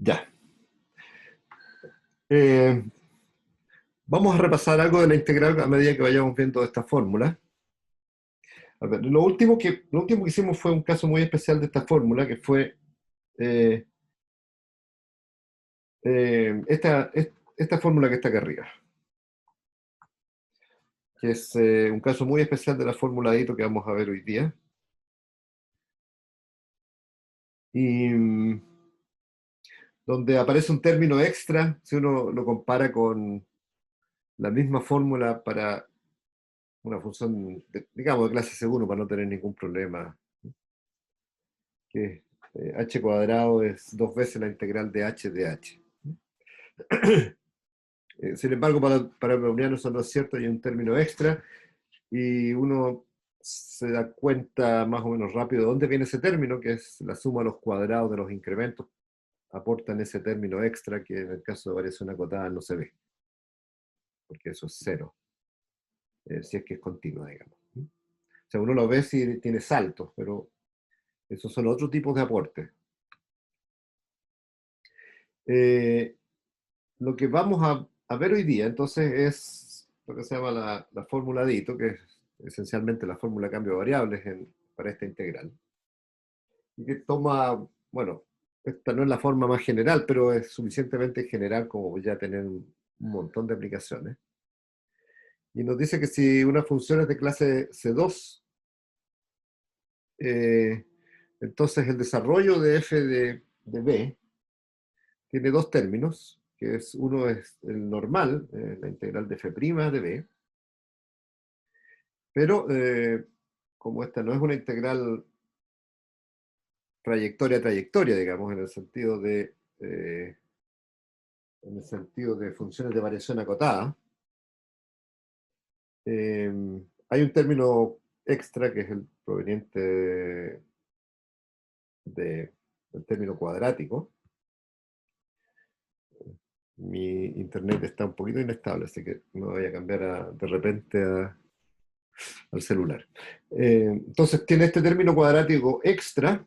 Ya. Eh, Vamos a repasar algo de la integral a medida que vayamos viendo esta fórmula. A ver, lo último que hicimos fue un caso muy especial de esta fórmula, que fue eh, esta fórmula que está acá arriba, que es un caso muy especial de la fórmula de Ito que vamos a ver hoy día. Y donde aparece un término extra, si uno lo compara con la misma fórmula para una función, digamos, de clase C1, para no tener ningún problema, que h cuadrado es 2 veces la integral de h de h. Sin embargo, para browniano eso no es cierto, hay un término extra, y uno se da cuenta más o menos rápido de dónde viene ese término, que es la suma de los cuadrados de los incrementos, aportan ese término extra que en el caso de variación acotada no se ve, porque eso es cero, si es que es continua, digamos. O sea, uno lo ve si tiene saltos, pero esos son otros tipos de aportes. Eh, lo que vamos a ver hoy día, entonces, es lo que se llama la fórmula de Ito, que es esencialmente la fórmula de cambio de variables para esta integral. Y que toma, bueno, esta no es la forma más general, pero es suficientemente general como ya tener un montón de aplicaciones. Y nos dice que si una función es de clase C2, eh, entonces el desarrollo de f de b tiene dos términos, que es uno es el normal, la integral de f' de b, pero como esta no es una integral trayectoria a trayectoria, digamos, en el sentido de funciones de variación acotada, eh, hay un término extra que es el proveniente del término cuadrático. Mi internet está un poquito inestable, así que me voy a cambiar de repente al celular. Entonces tiene este término cuadrático extra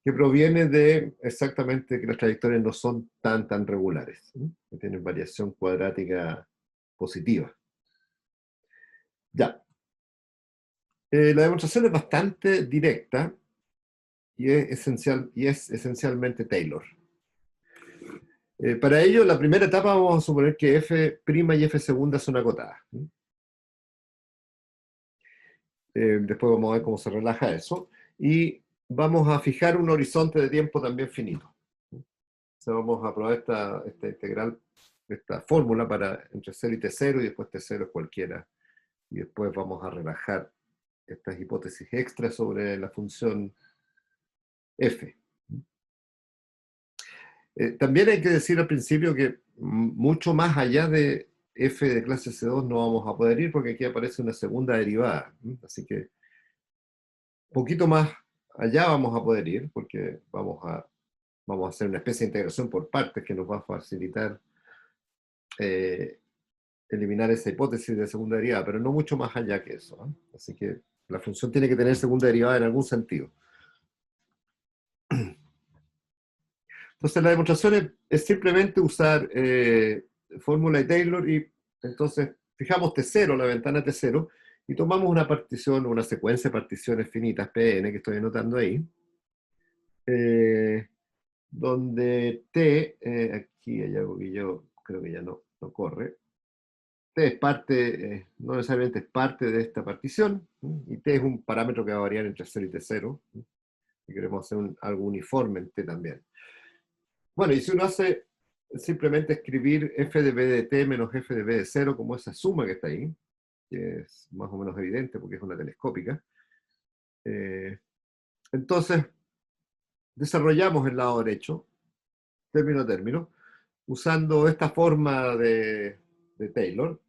que proviene de exactamente que las trayectorias no son tan regulares, ¿sí? Que tienen variación cuadrática positiva. Ya. La demostración es bastante directa y es esencialmente Taylor. Para ello, la primera etapa vamos a suponer que f' y f segunda son acotadas. Después vamos a ver cómo se relaja eso. Y vamos a fijar un horizonte de tiempo también finito. O sea, vamos a probar esta integral, esta fórmula para entre 0 y t0, y después t0 es cualquiera. Y después vamos a relajar estas hipótesis extras sobre la función f. También hay que decir al principio que mucho más allá de f de clase C2 no vamos a poder ir, porque aquí aparece una segunda derivada. Así que poquito más allá vamos a poder ir, porque vamos a hacer una especie de integración por partes que nos va a facilitar eh, eliminar esa hipótesis de segunda derivada, pero no mucho más allá que eso, ¿no? Así que la función tiene que tener segunda derivada en algún sentido. Entonces la demostración es simplemente usar fórmula de Taylor, y entonces fijamos T0, la ventana T0, y tomamos una partición, una secuencia de particiones finitas, Pn, que estoy anotando ahí, donde T, aquí hay algo que yo creo que ya no corre, T es parte, no necesariamente es parte de esta partición, y T es un parámetro que va a variar entre 0 y T0, y queremos hacer algo uniforme en T también. Bueno, y si uno hace simplemente escribir f de b de t menos f de b de 0 como esa suma que está ahí, que es más o menos evidente porque es una telescópica, entonces desarrollamos el lado derecho, término a término, usando esta forma de Taylor,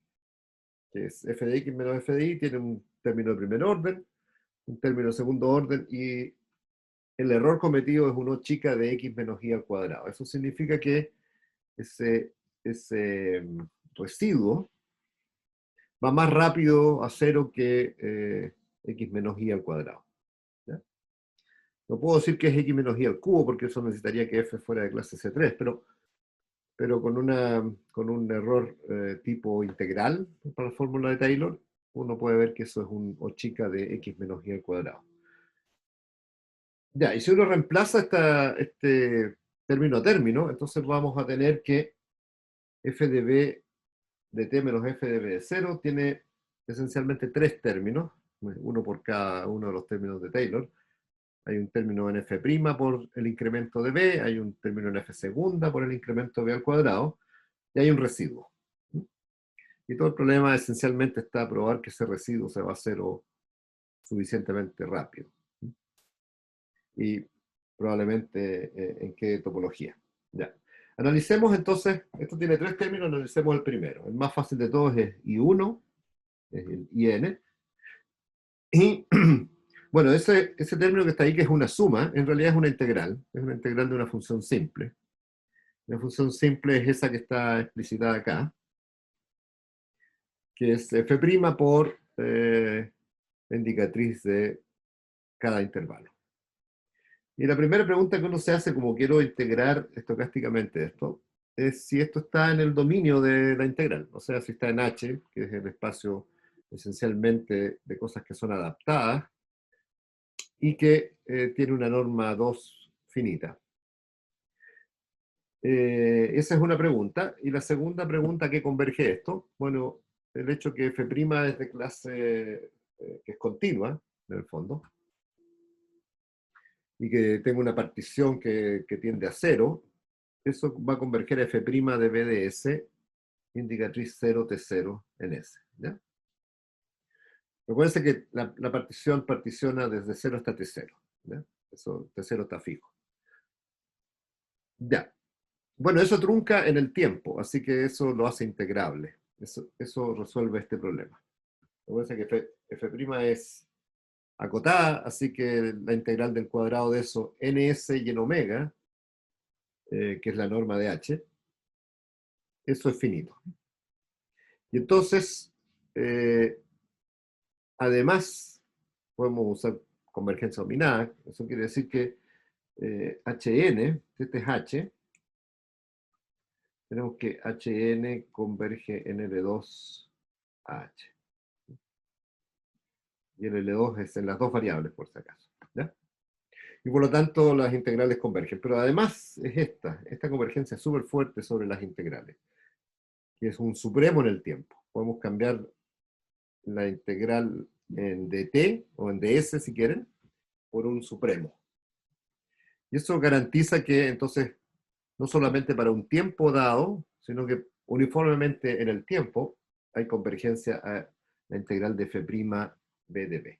que es f de x menos f de y, tiene un término de primer orden, un término de segundo orden, y el error cometido es uno chica de x menos y al cuadrado. Eso significa que ese residuo va más rápido a cero que x menos y al cuadrado, ¿ya? No puedo decir que es x menos y al cubo, porque eso necesitaría que f fuera de clase C3, pero con un error tipo integral para la fórmula de Taylor, uno puede ver que eso es un o chica de x menos y al cuadrado. Ya, y si uno reemplaza este término a término, entonces vamos a tener que f de b de t menos f de b de 0 tiene esencialmente tres términos, uno por cada uno de los términos de Taylor. Hay un término en f' por el incremento de b, hay un término en f segunda por el incremento de b al cuadrado, y hay un residuo. Y todo el problema esencialmente está a probar que ese residuo se va a cero suficientemente rápido. Y probablemente en qué topología. Ya. Analicemos entonces, esto tiene tres términos, analicemos el primero. El más fácil de todos es I1, es el IN. Y bueno, ese término que está ahí, que es una suma, en realidad es una integral de una función simple. La función simple es esa que está explicitada acá, que es f' por la indicatriz de cada intervalo. Y la primera pregunta que uno se hace, como quiero integrar estocásticamente esto, es si esto está en el dominio de la integral. O sea, si está en H, que es el espacio esencialmente de cosas que son adaptadas, y que tiene una norma 2 finita. Esa es una pregunta. Y la segunda pregunta, ¿qué converge esto? Bueno, el hecho que f' es de clase que es continua, en el fondo, y que tengo una partición que tiende a cero, eso va a converger a f' de b de s, indicatriz 0 T0 en S. ¿Ya? Recuerden que la partición particiona desde 0 hasta T0. ¿Ya? Eso, T0 está fijo. Ya. Bueno, eso trunca en el tiempo, así que eso lo hace integrable. Eso resuelve este problema. Recuerden que f' es acotada, así que la integral del cuadrado de eso, ns y en omega, que es la norma de h, eso es finito. Y entonces, además, podemos usar convergencia dominada. Eso quiere decir que Hn, este es H, tenemos que Hn converge en L2 a H. Y el L2 es en las dos variables, por si acaso. ¿Ya? Y por lo tanto, las integrales convergen. Pero además es esta convergencia es súper fuerte sobre las integrales, que es un supremo en el tiempo. Podemos cambiar la integral en dt o en ds, si quieren, por un supremo. Y eso garantiza que entonces, no solamente para un tiempo dado, sino que uniformemente en el tiempo hay convergencia a la integral de f' b de b.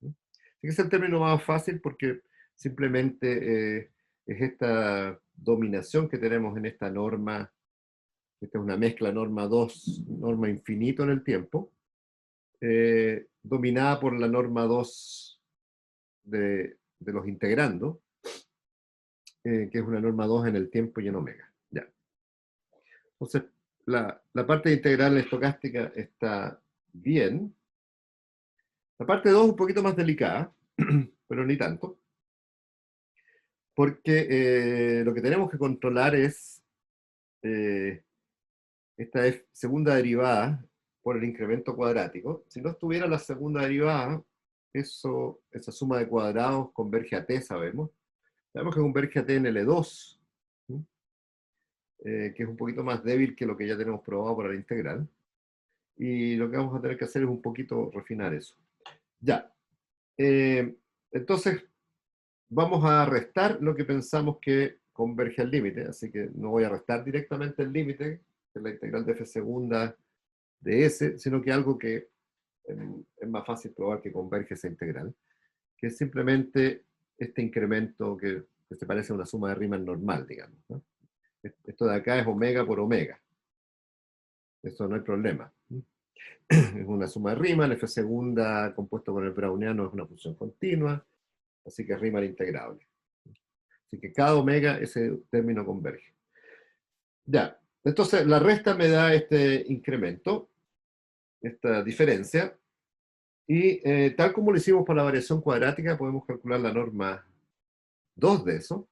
Así que es el término más fácil porque simplemente es esta dominación que tenemos en esta norma, esta es una mezcla norma 2, norma infinito en el tiempo, dominada por la norma 2 de los integrandos, que es una norma 2 en el tiempo y en omega. Ya. Entonces, la parte integral estocástica está bien. La parte 2 es un poquito más delicada, pero ni tanto, porque lo que tenemos que controlar es eh, esta segunda derivada por el incremento cuadrático. Si no estuviera la segunda derivada, esa suma de cuadrados converge a t, sabemos. Sabemos que converge a t en L2, que es un poquito más débil que lo que ya tenemos probado para la integral. Y lo que vamos a tener que hacer es un poquito refinar eso. Ya. Entonces, vamos a restar lo que pensamos que converge al límite. Así que no voy a restar directamente el límite, que es la integral de f segunda de S, sino que algo que es más fácil probar que converge esa integral, que es simplemente este incremento que se parece a una suma de Riemann normal, digamos, ¿no? Esto de acá es omega por omega. Eso no hay problema. Es una suma de Riemann, f segunda compuesto con el browniano es una función continua, así que es Riemann integrable. Así que cada omega ese término converge. Ya, entonces la resta me da este incremento, esta diferencia, Y tal como lo hicimos para la variación cuadrática, podemos calcular la norma 2 de eso.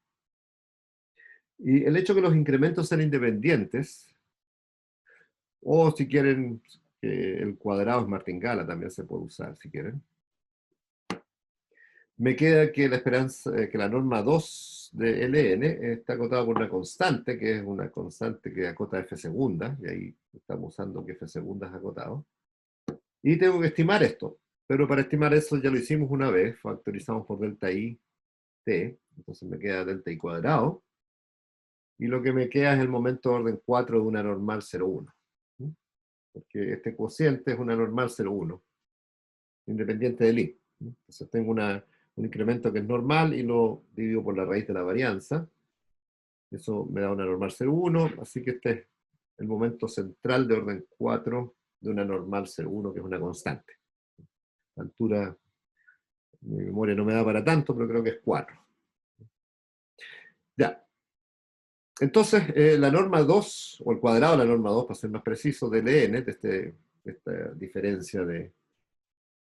Y el hecho de que los incrementos sean independientes, o si quieren, que el cuadrado es martingala, también se puede usar si quieren. Me queda que la esperanza, que la norma 2 de Ln está acotada por una constante, que es una constante que acota f segunda, y ahí estamos usando que f segunda es acotado. Y tengo que estimar esto, pero para estimar eso ya lo hicimos una vez, factorizamos por delta i t, entonces me queda delta i cuadrado, y lo que me queda es el momento de orden 4 de una normal 0,1, ¿sí? Porque este cociente es una normal 0,1, independiente del i. Entonces tengo un incremento que es normal y lo divido por la raíz de la varianza. Eso me da una normal 0,1, así que este es el momento central de orden 4 de una normal 0,1, que es una constante. La altura, mi memoria no me da para tanto, pero creo que es 4. Ya. Entonces, la norma 2, o el cuadrado de la norma 2, para ser más preciso, de Ln, de esta diferencia de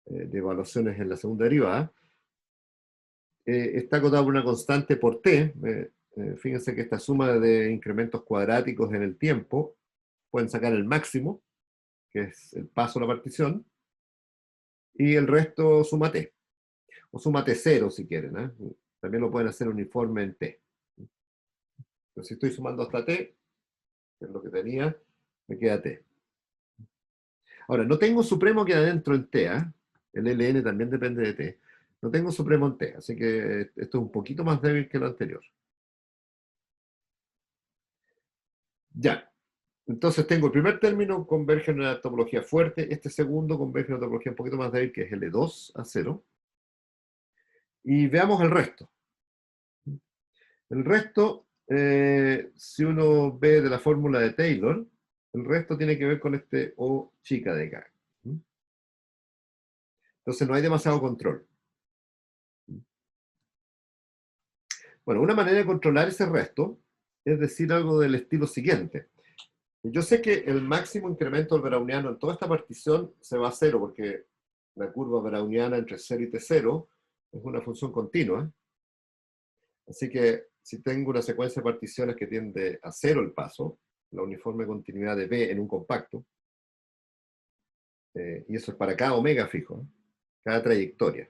evaluaciones en la segunda derivada, está acotado por una constante por t. Fíjense que esta suma de incrementos cuadráticos en el tiempo pueden sacar el máximo, que es el paso a la partición, y el resto suma t, o suma t0 si quieren, ¿eh? También lo pueden hacer uniforme en t. Entonces, si estoy sumando hasta t, que es lo que tenía, me queda t. Ahora, no tengo supremo que adentro en t, ¿eh? El Ln también depende de t. No tengo supremo en t, así que esto es un poquito más débil que lo anterior. Ya. Entonces tengo el primer término converge en una topología fuerte, este segundo converge en una topología un poquito más débil, que es L2 a 0. Y veamos el resto. El resto, si uno ve de la fórmula de Taylor, el resto tiene que ver con este O chica de acá. Entonces no hay demasiado control. Bueno, una manera de controlar ese resto es decir algo del estilo siguiente. Yo sé que el máximo incremento del browniano en toda esta partición se va a cero, porque la curva browniana entre 0 y t0 es una función continua. Así que si tengo una secuencia de particiones que tiende a cero el paso, la uniforme continuidad de B en un compacto, y eso es para cada omega fijo, cada trayectoria,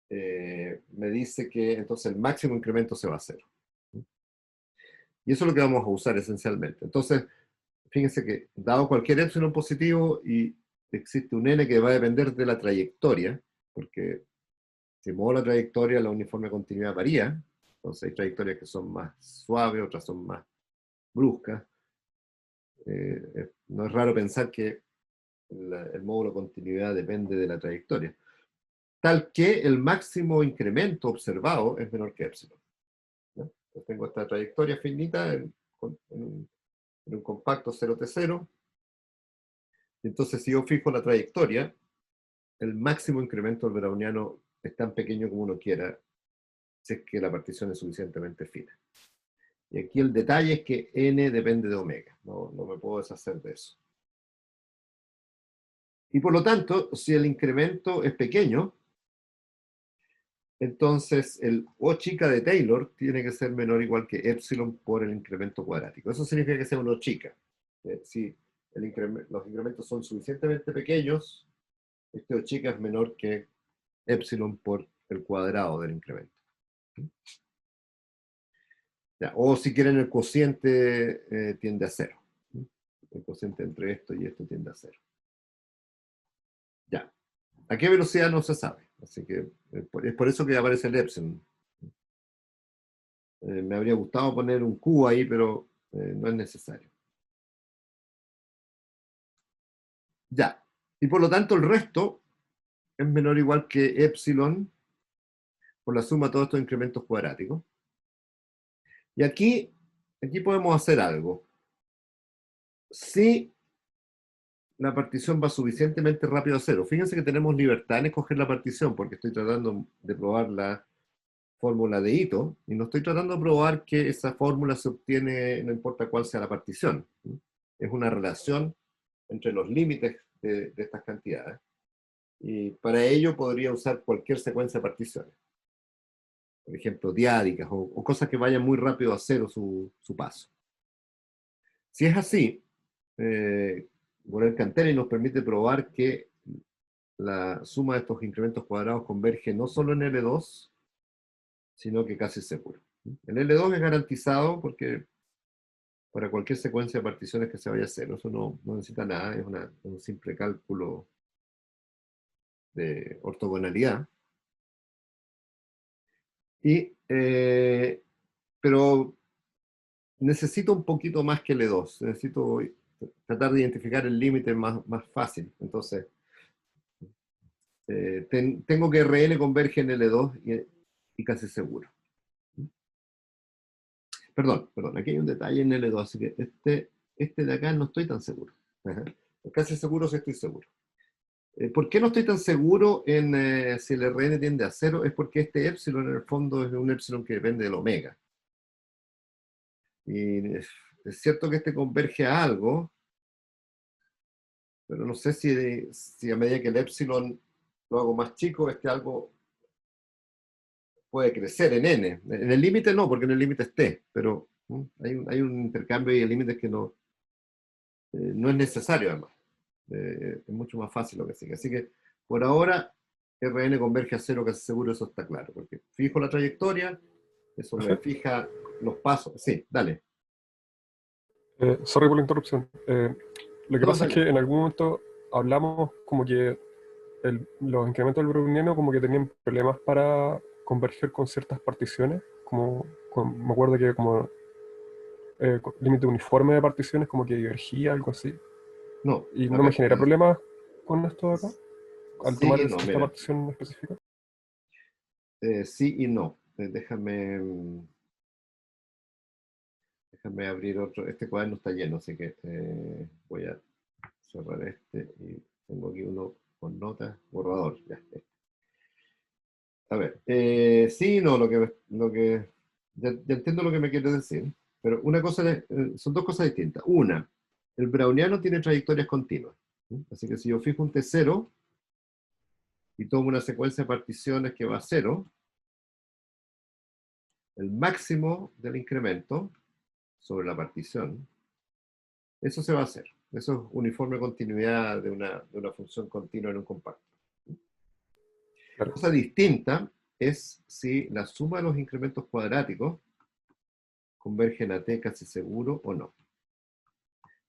me dice que entonces el máximo incremento se va a cero. Y eso es lo que vamos a usar esencialmente. Entonces, fíjense que dado cualquier epsilon positivo y existe un n que va a depender de la trayectoria, porque si muevo la trayectoria, la uniforme continuidad varía. Entonces hay trayectorias que son más suaves, otras son más bruscas. No es raro pensar que el módulo de continuidad depende de la trayectoria. Tal que el máximo incremento observado es menor que epsilon. ¿No? Entonces tengo esta trayectoria finita en un compacto 0T0. Entonces, si yo fijo la trayectoria, el máximo incremento del browniano es tan pequeño como uno quiera, si es que la partición es suficientemente fina. Y aquí el detalle es que n depende de omega, no me puedo deshacer de eso. Y por lo tanto, si el incremento es pequeño, entonces el O chica de Taylor tiene que ser menor o igual que epsilon por el incremento cuadrático. Eso significa que sea un O chica. Si los incrementos son suficientemente pequeños, este O chica es menor que epsilon por el cuadrado del incremento. Ya, o si quieren el cociente tiende a cero. El cociente entre esto y esto tiende a cero. Ya. ¿A qué velocidad no se sabe? Así que es por eso que aparece el epsilon. Me habría gustado poner un Q ahí, pero no es necesario. Ya. Y por lo tanto el resto es menor o igual que epsilon por la suma de todos estos incrementos cuadráticos. Y aquí podemos hacer algo. Si la partición va suficientemente rápido a cero, fíjense que tenemos libertad en escoger la partición, porque estoy tratando de probar la fórmula de Ito, y no estoy tratando de probar que esa fórmula se obtiene no importa cuál sea la partición. Es una relación entre los límites de estas cantidades. Y para ello podría usar cualquier secuencia de particiones. Por ejemplo, diádicas o cosas que vayan muy rápido a cero su paso. Si es así, Borel-Cantelli nos permite probar que la suma de estos incrementos cuadrados converge no solo en L2, sino que casi seguro. El L2 es garantizado porque para cualquier secuencia de particiones que se vaya a cero, eso no necesita nada, es un simple cálculo de ortogonalidad. Pero necesito un poquito más que L2, necesito tratar de identificar el límite más fácil. Entonces, tengo que RN converge en L2 y casi seguro. Perdón, aquí hay un detalle en L2, así que este de acá no estoy tan seguro. Ajá. Casi seguro si estoy seguro. ¿Por qué no estoy tan seguro en si el RN tiende a cero? Es porque este épsilon en el fondo es un épsilon que depende del omega. Y es cierto que este converge a algo, pero no sé si a medida que el épsilon lo hago más chico, este algo puede crecer en n. En el límite no, porque en el límite es t, pero hay un intercambio y el límite que no es necesario además. Es mucho más fácil lo que sigue. Así que por ahora Rn converge a cero casi seguro, eso está claro, porque fijo la trayectoria, eso me Profe, fija los pasos. Sí, dale. sorry por la interrupción. Lo que No, pasa es dale. que en algún momento hablamos como que los incrementos del browniano como que tenían problemas para converger con ciertas particiones, me acuerdo que como límite uniforme de particiones como que divergía, algo así. No, Y a no me ver, genera problemas con esto de acá, al tomar sí y no, esta mira, partición específica. sí y no. Déjame abrir otro. Este cuaderno está lleno, así que voy a cerrar este y tengo aquí uno con notas, borrador. Ya. A ver, sí y no, ya entiendo lo que me quieres decir, pero son dos cosas distintas. Una, el browniano tiene trayectorias continuas, ¿sí? Así que si yo fijo un T0 y tomo una secuencia de particiones que va a cero, el máximo del incremento sobre la partición, eso se va a hacer. Eso es uniforme continuidad de una función continua en un compacto. Claro. Cosa distinta es si la suma de los incrementos cuadráticos convergen a t casi seguro o no.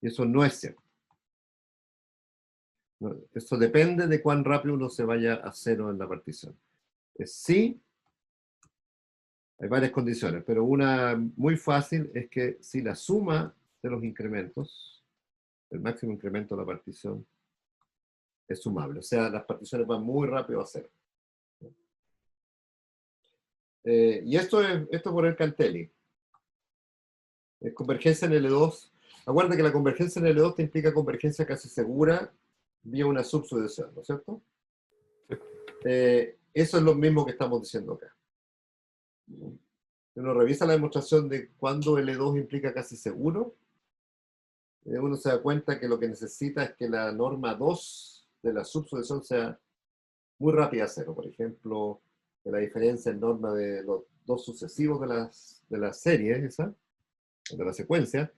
Y eso no es cierto. ¿No? Eso depende de cuán rápido uno se vaya a cero en la partición. Sí, hay varias condiciones, pero una muy fácil es que si la suma de los incrementos, el máximo incremento de la partición, es sumable. O sea, las particiones van muy rápido a cero. Y esto por el Cantelli. Convergencia en L2. Acuérdate que la convergencia en L2 te implica convergencia casi segura vía una subsucesión, ¿no es cierto? Sí. Eso es lo mismo que estamos diciendo acá. Si uno revisa la demostración de cuándo L2 implica casi seguro, uno se da cuenta que lo que necesita es que la norma 2 de la subsucesión sea muy rápida a cero. Por ejemplo, que la diferencia en norma de los dos sucesivos de la serie, esa, de la secuencia,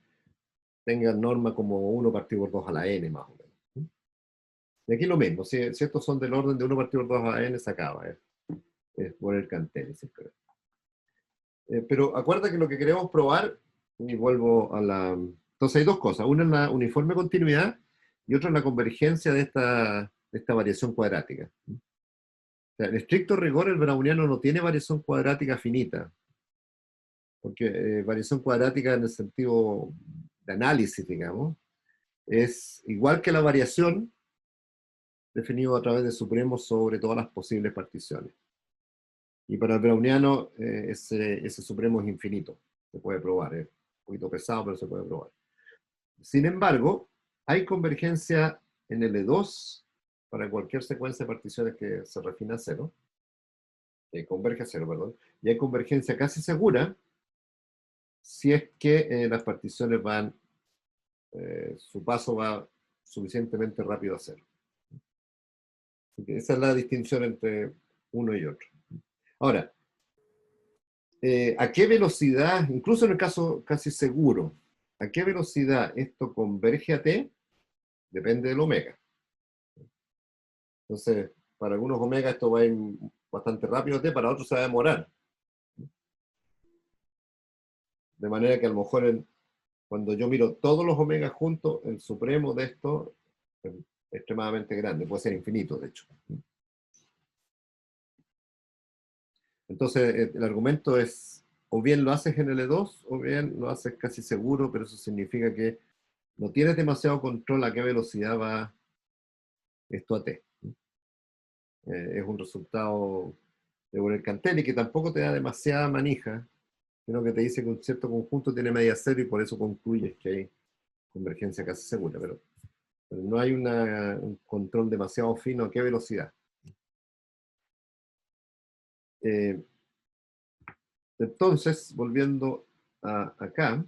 tenga norma como 1 partido por 2 a la n, más o menos. Y aquí lo mismo, si estos son del orden de 1 partido por 2 a la n, se acaba. Es por el Cantelli, siempre. Pero acuerda que lo que queremos probar, y vuelvo a la... Entonces hay dos cosas, una es la uniforme continuidad y otra es la convergencia de esta variación cuadrática. O sea, en estricto rigor el browniano no tiene variación cuadrática finita, porque variación cuadrática en el sentido de análisis, digamos, es igual que la variación definido a través de supremos sobre todas las posibles particiones. Y para el browniano ese supremo es infinito, se puede probar, es un poquito pesado, pero se puede probar. Sin embargo, hay convergencia en L2 para cualquier secuencia de particiones que se refina a cero, converge a cero, perdón, y hay convergencia casi segura si es que las particiones su paso va suficientemente rápido a cero. Esa es la distinción entre uno y otro. Ahora, ¿a qué velocidad, incluso en el caso casi seguro, a qué velocidad esto converge a t? Depende del omega. Entonces, para algunos omega esto va a ir bastante rápido a t, para otros se va a demorar. De manera que a lo mejor cuando yo miro todos los omegas juntos, el supremo de esto es extremadamente grande, puede ser infinito, de hecho. Entonces, el argumento es, o bien lo haces en L2, o bien lo haces casi seguro, pero eso significa que no tienes demasiado control a qué velocidad va esto a t. Es un resultado de Euler-Cantelli que tampoco te da demasiada manija, sino que te dice que un cierto conjunto tiene media cero y por eso concluyes que hay convergencia casi segura, pero no hay un control demasiado fino a qué velocidad. Entonces, volviendo acá,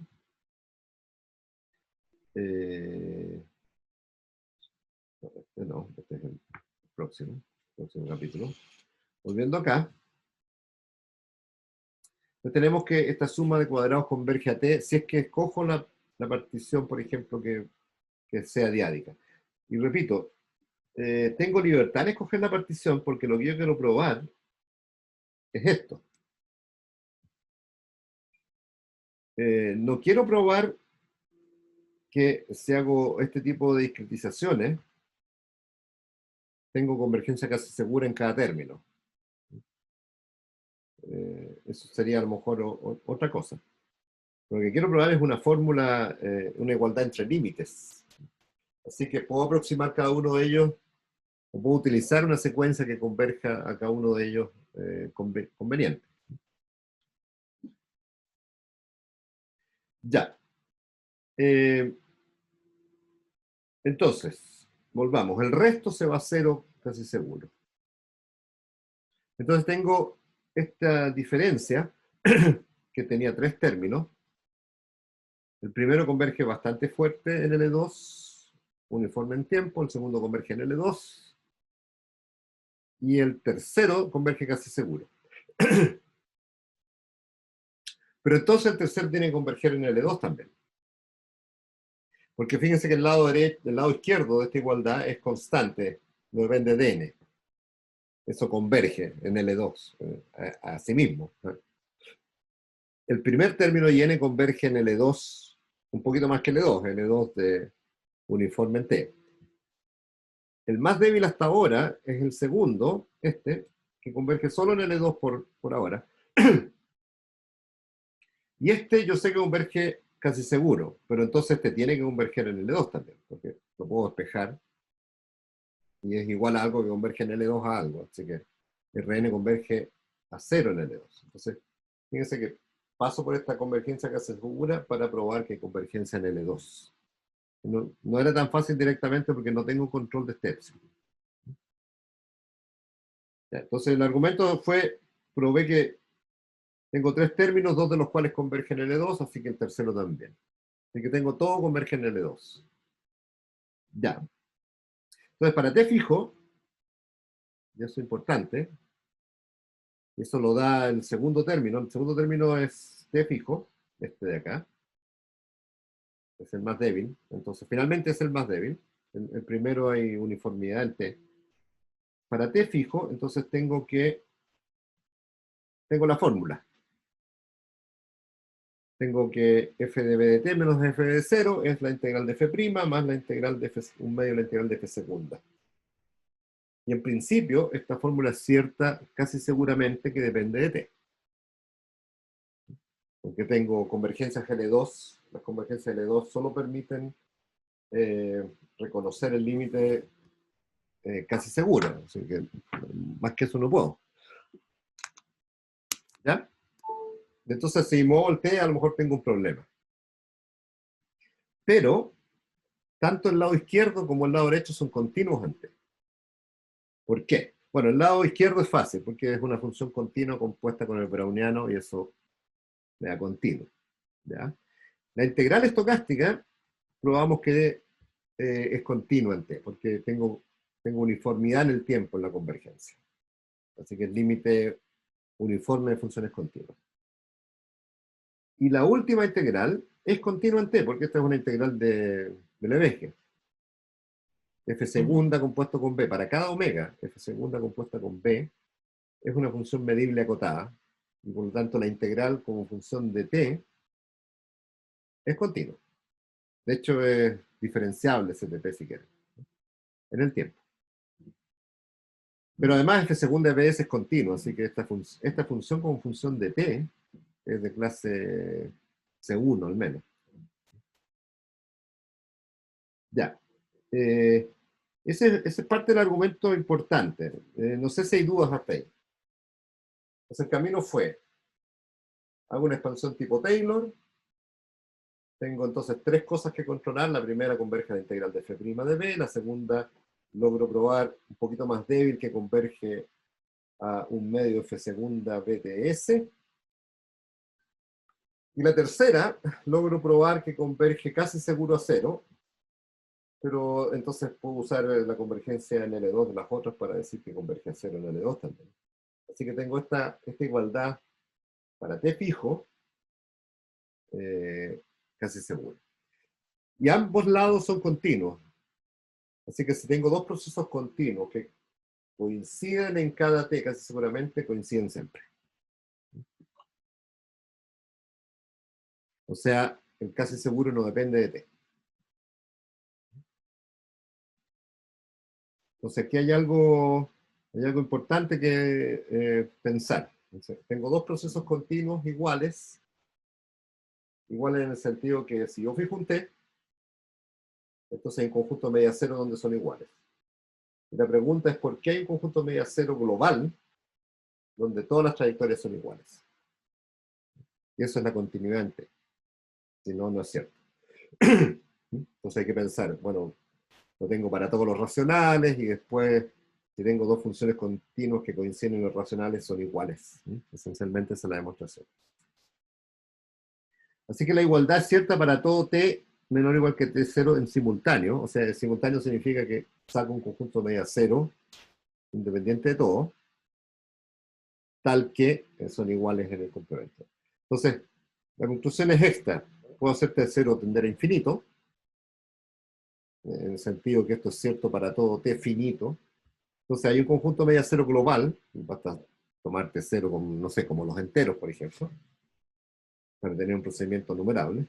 este es el próximo capítulo. Volviendo acá, tenemos que esta suma de cuadrados converge a t si es que escojo la partición, por ejemplo, que sea diádica. Y repito, tengo libertad en escoger la partición porque lo que yo quiero probar es esto. No quiero probar que si hago este tipo de discretizaciones, tengo convergencia casi segura en cada término. Eso sería a lo mejor otra cosa. Lo que quiero probar es una fórmula, una igualdad entre límites. Así que puedo aproximar cada uno de ellos, o puedo utilizar una secuencia que converja a cada uno de ellos conveniente. Ya. Entonces, volvamos. El resto se va a cero casi seguro. Entonces tengo esta diferencia que tenía tres términos. El primero converge bastante fuerte en L2, uniforme en tiempo. El segundo converge en L2. Y el tercero converge casi seguro. Pero entonces el tercero tiene que converger en L2 también. Porque fíjense que el lado izquierdo de esta igualdad es constante, no depende de n. Eso converge en L2, a sí mismo. El primer término y n converge en L2, un poquito más que L2, L2 de uniforme en T. El más débil hasta ahora es el segundo, que converge solo en L2 por ahora. Y yo sé que converge casi seguro, pero entonces tiene que converger en L2 también, porque lo puedo despejar, y es igual a algo que converge en L2 a algo, así que Rn converge a 0 en L2. Entonces, fíjense que paso por esta convergencia casi segura para probar que hay convergencia en L2. No era tan fácil directamente porque no tengo control de este epsilon. Entonces el argumento fue, probé que tengo tres términos, dos de los cuales convergen en L2, así que el tercero también. Así que tengo todo converge en L2. Ya. Entonces para T fijo, y eso es importante, eso lo da el segundo término. El segundo término es T fijo, este de acá. Es el más débil. Entonces finalmente es el más débil. El primero hay uniformidad en T. Para T fijo, entonces tengo la fórmula. Tengo que f de b de t menos f de 0 es la integral de f' más la integral de f, un medio de la integral de f segunda. Y en principio, esta fórmula es cierta casi seguramente que depende de t. Porque tengo convergencias L2. Las convergencias L2 solo permiten reconocer el límite casi seguro. Así que más que eso no puedo. ¿Ya? Entonces, si muevo el t, a lo mejor tengo un problema. Pero, tanto el lado izquierdo como el lado derecho son continuos en t. ¿Por qué? Bueno, el lado izquierdo es fácil, porque es una función continua compuesta con el browniano y eso me da continuo. ¿Ya? La integral estocástica, probamos que es continua en t, porque tengo tengo uniformidad en el tiempo en la convergencia. Así que el límite uniforme de funciones continuas. Y la última integral es continua en t, porque esta es una integral de Lebesgue. F segunda compuesto con b. Para cada omega, f segunda compuesta con b, es una función medible acotada, y por lo tanto la integral como función de t es continua. De hecho, es diferenciable CTP si quieren, en el tiempo. Pero además f segunda de bs es continua, así que esta función como función de t es de clase C1 al menos. Ya. Ese es parte del argumento importante. No sé si hay dudas hasta ahí. Entonces el camino fue, hago una expansión tipo Taylor, tengo entonces tres cosas que controlar. La primera converge a la integral de f' de b, la segunda logro probar un poquito más débil que converge a un medio f segunda b de s, y la tercera logro probar que converge casi seguro a cero, pero entonces puedo usar la convergencia en L2 de las otras para decir que converge a cero en L2 también. Así que tengo esta igualdad para t fijo, casi seguro. Y ambos lados son continuos. Así que si tengo dos procesos continuos que coinciden en cada t, casi seguramente coinciden siempre. O sea, el casi seguro no depende de t. Entonces aquí hay algo importante que pensar. Entonces, tengo dos procesos continuos iguales en el sentido que si yo fijo un t, entonces hay un conjunto media cero donde son iguales. Y la pregunta es ¿por qué hay un conjunto media cero global donde todas las trayectorias son iguales? Y eso es la continuidad en t. Si no, no es cierto. Entonces hay que pensar, bueno, lo tengo para todos los racionales y después, si tengo dos funciones continuas que coinciden en los racionales, son iguales. Esencialmente esa es la demostración. Así que la igualdad es cierta para todo t menor o igual que t0 en simultáneo. O sea, en simultáneo significa que saco un conjunto media cero, independiente de todo, tal que son iguales en el complemento. Entonces, la conclusión es esta. Puedo hacer t0 tender a infinito, en el sentido que esto es cierto para todo t finito. Entonces hay un conjunto media cero global, basta tomar t0 como, no sé, como los enteros, por ejemplo, para tener un procedimiento numerable.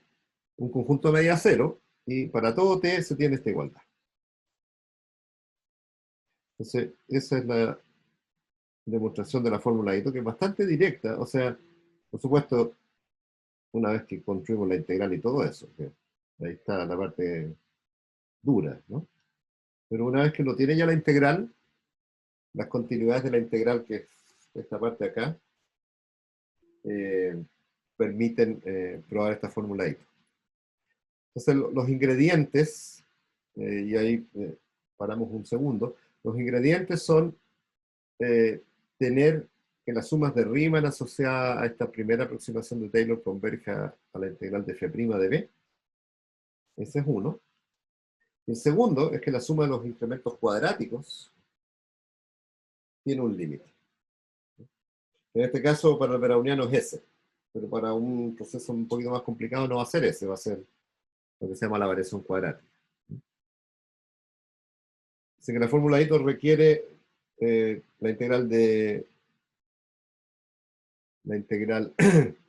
Un conjunto media cero, y para todo t se tiene esta igualdad. Entonces, esa es la demostración de la fórmula de Ito, que es bastante directa. O sea, por supuesto, una vez que construimos la integral y todo eso, que ahí está la parte dura, ¿no? Pero una vez que uno tiene ya la integral, las continuidades de la integral, que es esta parte de acá, permiten probar esta fórmula de Ito. Entonces, los ingredientes, y ahí paramos un segundo, los ingredientes son tener que las sumas de Riemann asociadas a esta primera aproximación de Taylor converja a la integral de f' de b. Ese es uno. Y el segundo es que la suma de los incrementos cuadráticos tiene un límite. En este caso, para el browniano es ese. Pero para un proceso un poquito más complicado no va a ser ese, va a ser lo que se llama la variación cuadrática. Así que la fórmula de Ito requiere la integral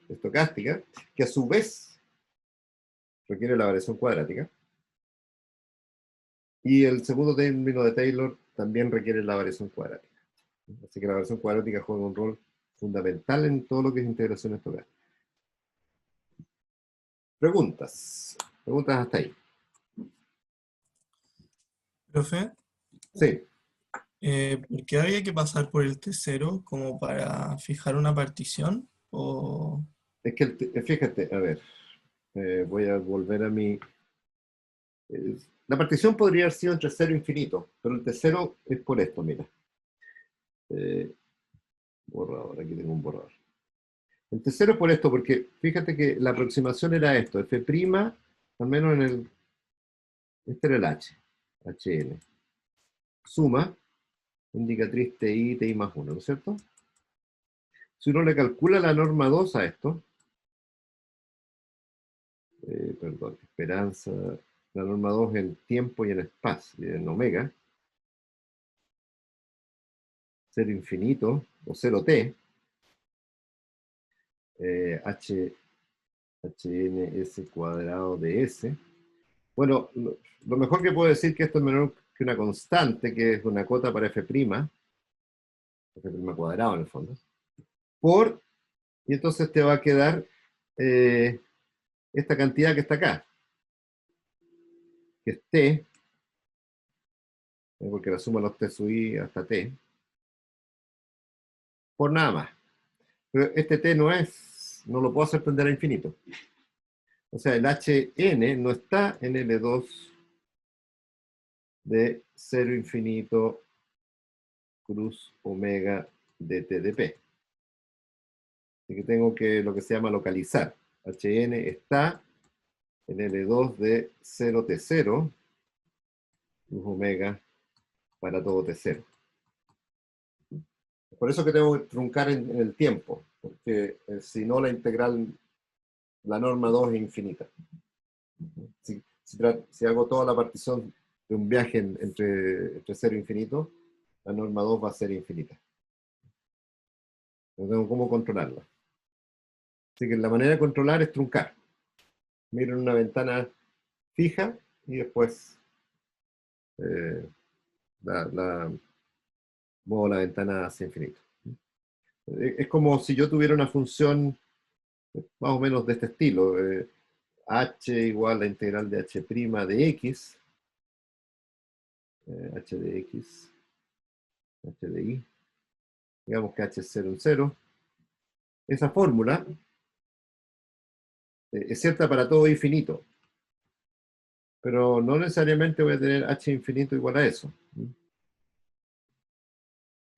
estocástica, que a su vez requiere la variación cuadrática. Y el segundo término de Taylor también requiere la variación cuadrática. Así que la variación cuadrática juega un rol fundamental en todo lo que es integración estocástica. Preguntas. Preguntas hasta ahí. Profe, Sí. ¿por qué había que pasar por el T0 como para fijar una partición? O... Es que, fíjate, a ver, voy a volver a mi... la partición podría haber sido entre 0 e infinito, pero el T0 es por esto, mira. Borrador, aquí tengo un borrador. El T0 es por esto, porque fíjate que la aproximación era esto, f', al menos en el... Este era el h, HL. suma, indicatriz TI, TI más 1, ¿no es cierto? Si uno le calcula la norma 2 a esto, perdón, esperanza, la norma 2 en tiempo y en espacio, y en omega, 0 infinito, o 0t, hns cuadrado de s. Bueno, lo mejor que puedo decir que esto es menor que una constante, que es una cota para f', f' cuadrado en el fondo, y entonces te va a quedar esta cantidad que está acá, que es t, porque la suma de los t sub i hasta t, por nada más. Pero este t no lo puedo hacer tender a infinito. O sea, el Hn no está en L2 de 0 infinito cruz omega dt de p. Así que tengo que lo que se llama localizar. Hn está en L2 de 0t0 cruz omega para todo t0. Por eso que tengo que truncar en el tiempo, porque si no la integral, la norma 2 es infinita. Si hago toda la partición de un viaje entre 0 e infinito, la norma 2 va a ser infinita. No tengo cómo controlarla. Así que la manera de controlar es truncar. Miro en una ventana fija y después muevo la ventana hacia infinito. Es como si yo tuviera una función más o menos de este estilo. H igual a la integral de h' de x, h de x, h de y, digamos que h es 0 en 0. Esa fórmula es cierta para todo infinito, pero no necesariamente voy a tener h infinito igual a eso,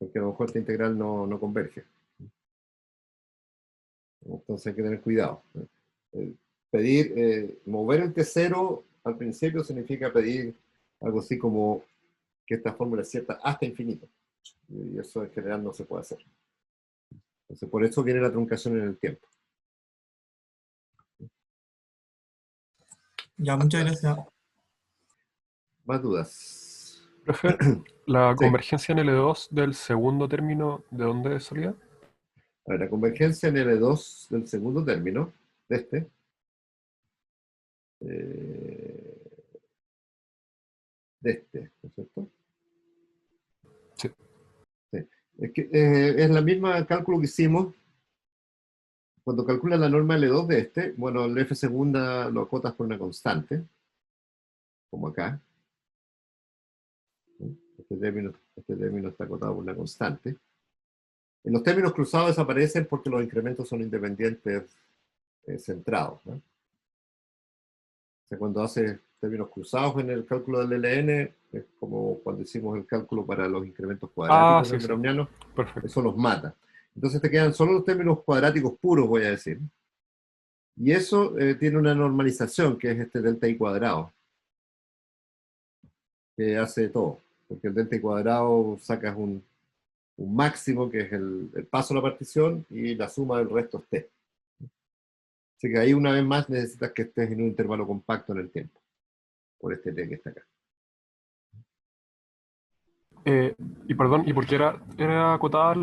porque a lo mejor esta integral no converge. Entonces hay que tener cuidado. Mover el t0 al principio significa pedir algo así como que esta fórmula es cierta hasta infinito. Y eso en general no se puede hacer. Entonces por eso viene la truncación en el tiempo. Ya, muchas gracias. ¿Más dudas? Profe, la Sí. convergencia en L2 del segundo término, ¿de dónde salía? A ver, la convergencia en L2 del segundo término, de este, ¿no es cierto? Sí. Sí. Es la misma cálculo que hicimos cuando calculas la norma L2 de este. Bueno, el F segunda lo acotas por una constante, como acá. Este término está acotado por una constante. En los términos cruzados desaparecen porque los incrementos son independientes centrados, ¿no? O sea, cuando haces términos cruzados en el cálculo del LN, es como cuando hicimos el cálculo para los incrementos cuadráticos Sí, del browniano, perfecto. eso los mata. Entonces te quedan solo los términos cuadráticos puros, voy a decir. Y eso tiene una normalización, que es este delta i cuadrado, que hace todo. Porque el delta i cuadrado sacas un máximo, que es el paso a la partición, y la suma del resto es t. Así que ahí una vez más necesitas que estés en un intervalo compacto en el tiempo, por este t que está acá. Y perdón, ¿y por qué era acotada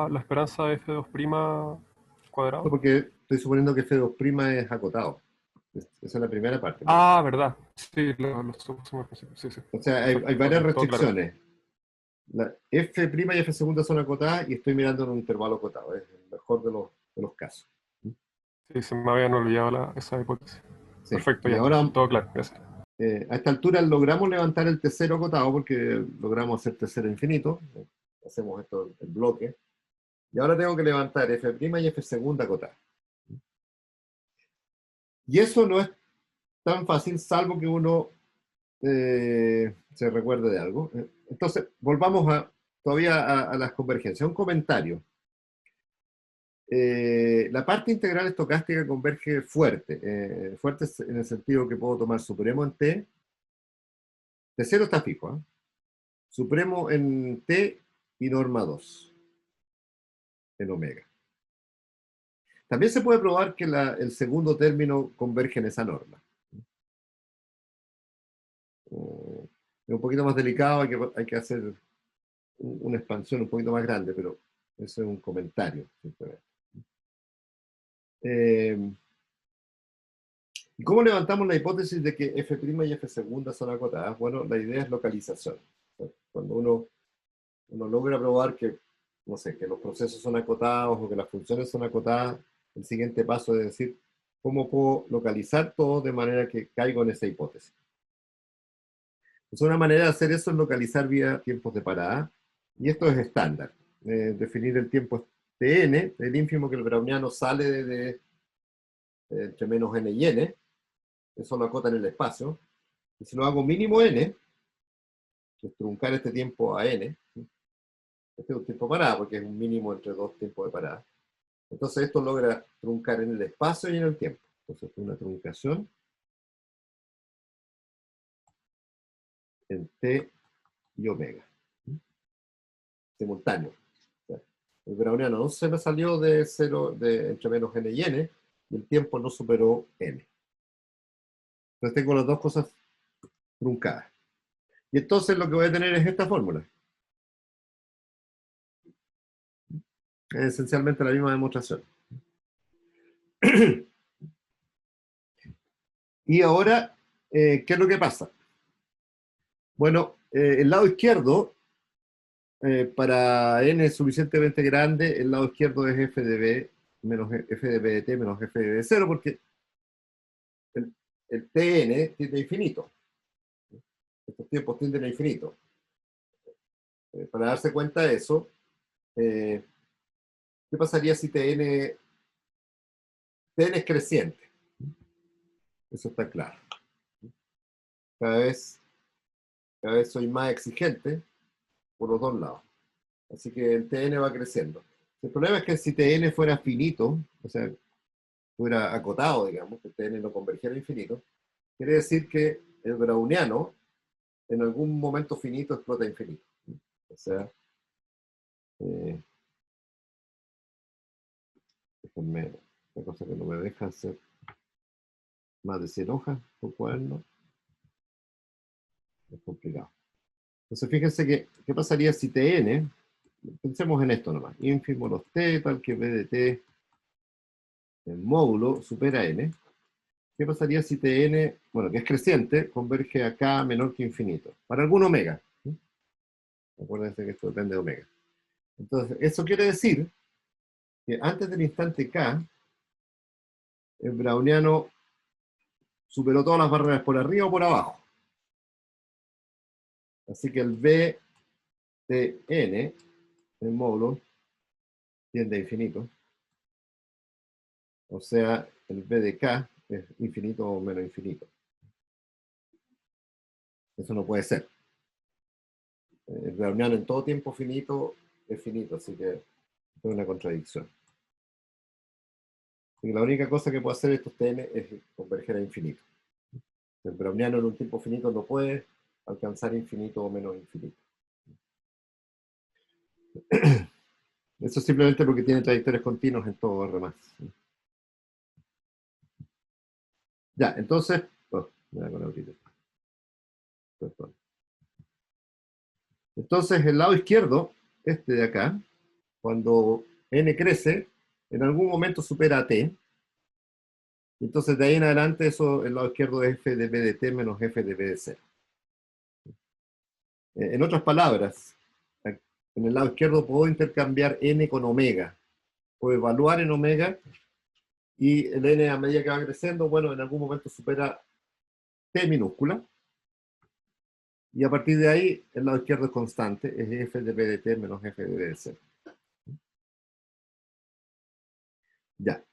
la esperanza de F2' No, cuadrado? porque estoy suponiendo que f2' es acotado. Esa es la primera parte. Verdad. Sí, lo supuse al principio. Sí, sí. O sea, hay Perfecto, varias ok, todo claro. restricciones. La f' y f segunda son acotadas y estoy mirando en un intervalo acotado. Es el mejor de los casos. Sí, se me habían olvidado esa hipótesis. Sí. Perfecto, Y ya. ahora, Todo claro, gracias. a esta altura logramos levantar el T0 acotado porque logramos hacer T0 infinito. Hacemos esto en bloque. Y ahora tengo que levantar f' y f segunda acotada. Y eso no es tan fácil, salvo que uno se recuerde de algo. Entonces, volvamos todavía a las convergencias. Un comentario. La parte integral estocástica converge fuerte. Fuerte en el sentido que puedo tomar supremo en t. T0 está fijo, ¿eh? supremo en t y norma 2 en omega. También se puede probar que el segundo término converge en esa norma. Es un poquito más delicado, hay que hacer una expansión un poquito más grande, pero eso es un comentario, simplemente. ¿Y cómo levantamos la hipótesis de que f' y f segunda son acotadas? Bueno, la idea es localización. Cuando uno logra probar que, no sé, que los procesos son acotados o que las funciones son acotadas, el siguiente paso es decir, ¿cómo puedo localizar todo de manera que caigo en esa hipótesis? Pues una manera de hacer eso es localizar vía tiempos de parada, y esto es estándar. Definir el tiempo Tn, el ínfimo que el browniano sale de entre menos n y n, eso lo acota en el espacio, y si lo hago mínimo n, que es truncar este tiempo a n, este es un tiempo de parada, porque es un mínimo entre dos tiempos de parada, entonces esto logra truncar en el espacio y en el tiempo. Entonces es una truncación en t y omega, simultáneo. El browniano no se me salió de 0, de entre menos n y n, y el tiempo no superó n. Entonces tengo las dos cosas truncadas. Y entonces lo que voy a tener es esta fórmula. Es esencialmente la misma demostración. Y ahora, ¿qué es lo que pasa? Bueno, el lado izquierdo, para n suficientemente grande, el lado izquierdo es f de b menos f de b de t menos f de b de 0, porque el tn tiende a infinito. Estos tiempos tienden a infinito. Para darse cuenta de eso, ¿qué pasaría si tn es creciente? Eso está claro. Cada vez soy más exigente por los dos lados. Así que el tn va creciendo. El problema es que si tn fuera finito, o sea, fuera acotado, digamos, que tn no convergiera a infinito, quiere decir que el browniano en algún momento finito explota infinito. O sea, déjenme, una cosa que no me deja hacer más de 100 hojas por cuaderno, es complicado. Entonces fíjense que, ¿qué pasaría si tn, pensemos en esto nomás, ínfimo los t, tal que b de t en módulo supera n? ¿Qué pasaría si tn, bueno, que es creciente, converge a k menor que infinito? Para algún omega. ¿Sí? Acuérdense que esto depende de omega. Entonces, eso quiere decir que antes del instante k, el browniano superó todas las barreras por arriba o por abajo. Así que el b de n, en módulo, tiende a infinito. O sea, el b de k es infinito o menos infinito. Eso no puede ser. El browniano en todo tiempo finito es finito, así que es una contradicción. Así que la única cosa que puede hacer estos tn es converger a infinito. El browniano en un tiempo finito no puede alcanzar infinito o menos infinito. Eso es simplemente porque tiene trayectorias continuas en todo R más. Ya, entonces, me da con abrir esto. Perdón. Entonces, el lado izquierdo, este de acá, cuando n crece, en algún momento supera a t. Entonces, de ahí en adelante, eso, el lado izquierdo es f de b de t menos f de b de 0. En otras palabras, en el lado izquierdo puedo intercambiar n con omega. Puedo evaluar en omega, y el n a medida que va creciendo, bueno, en algún momento supera t minúscula. Y a partir de ahí, el lado izquierdo es constante, es f de b de t menos f de b de 0. Ya,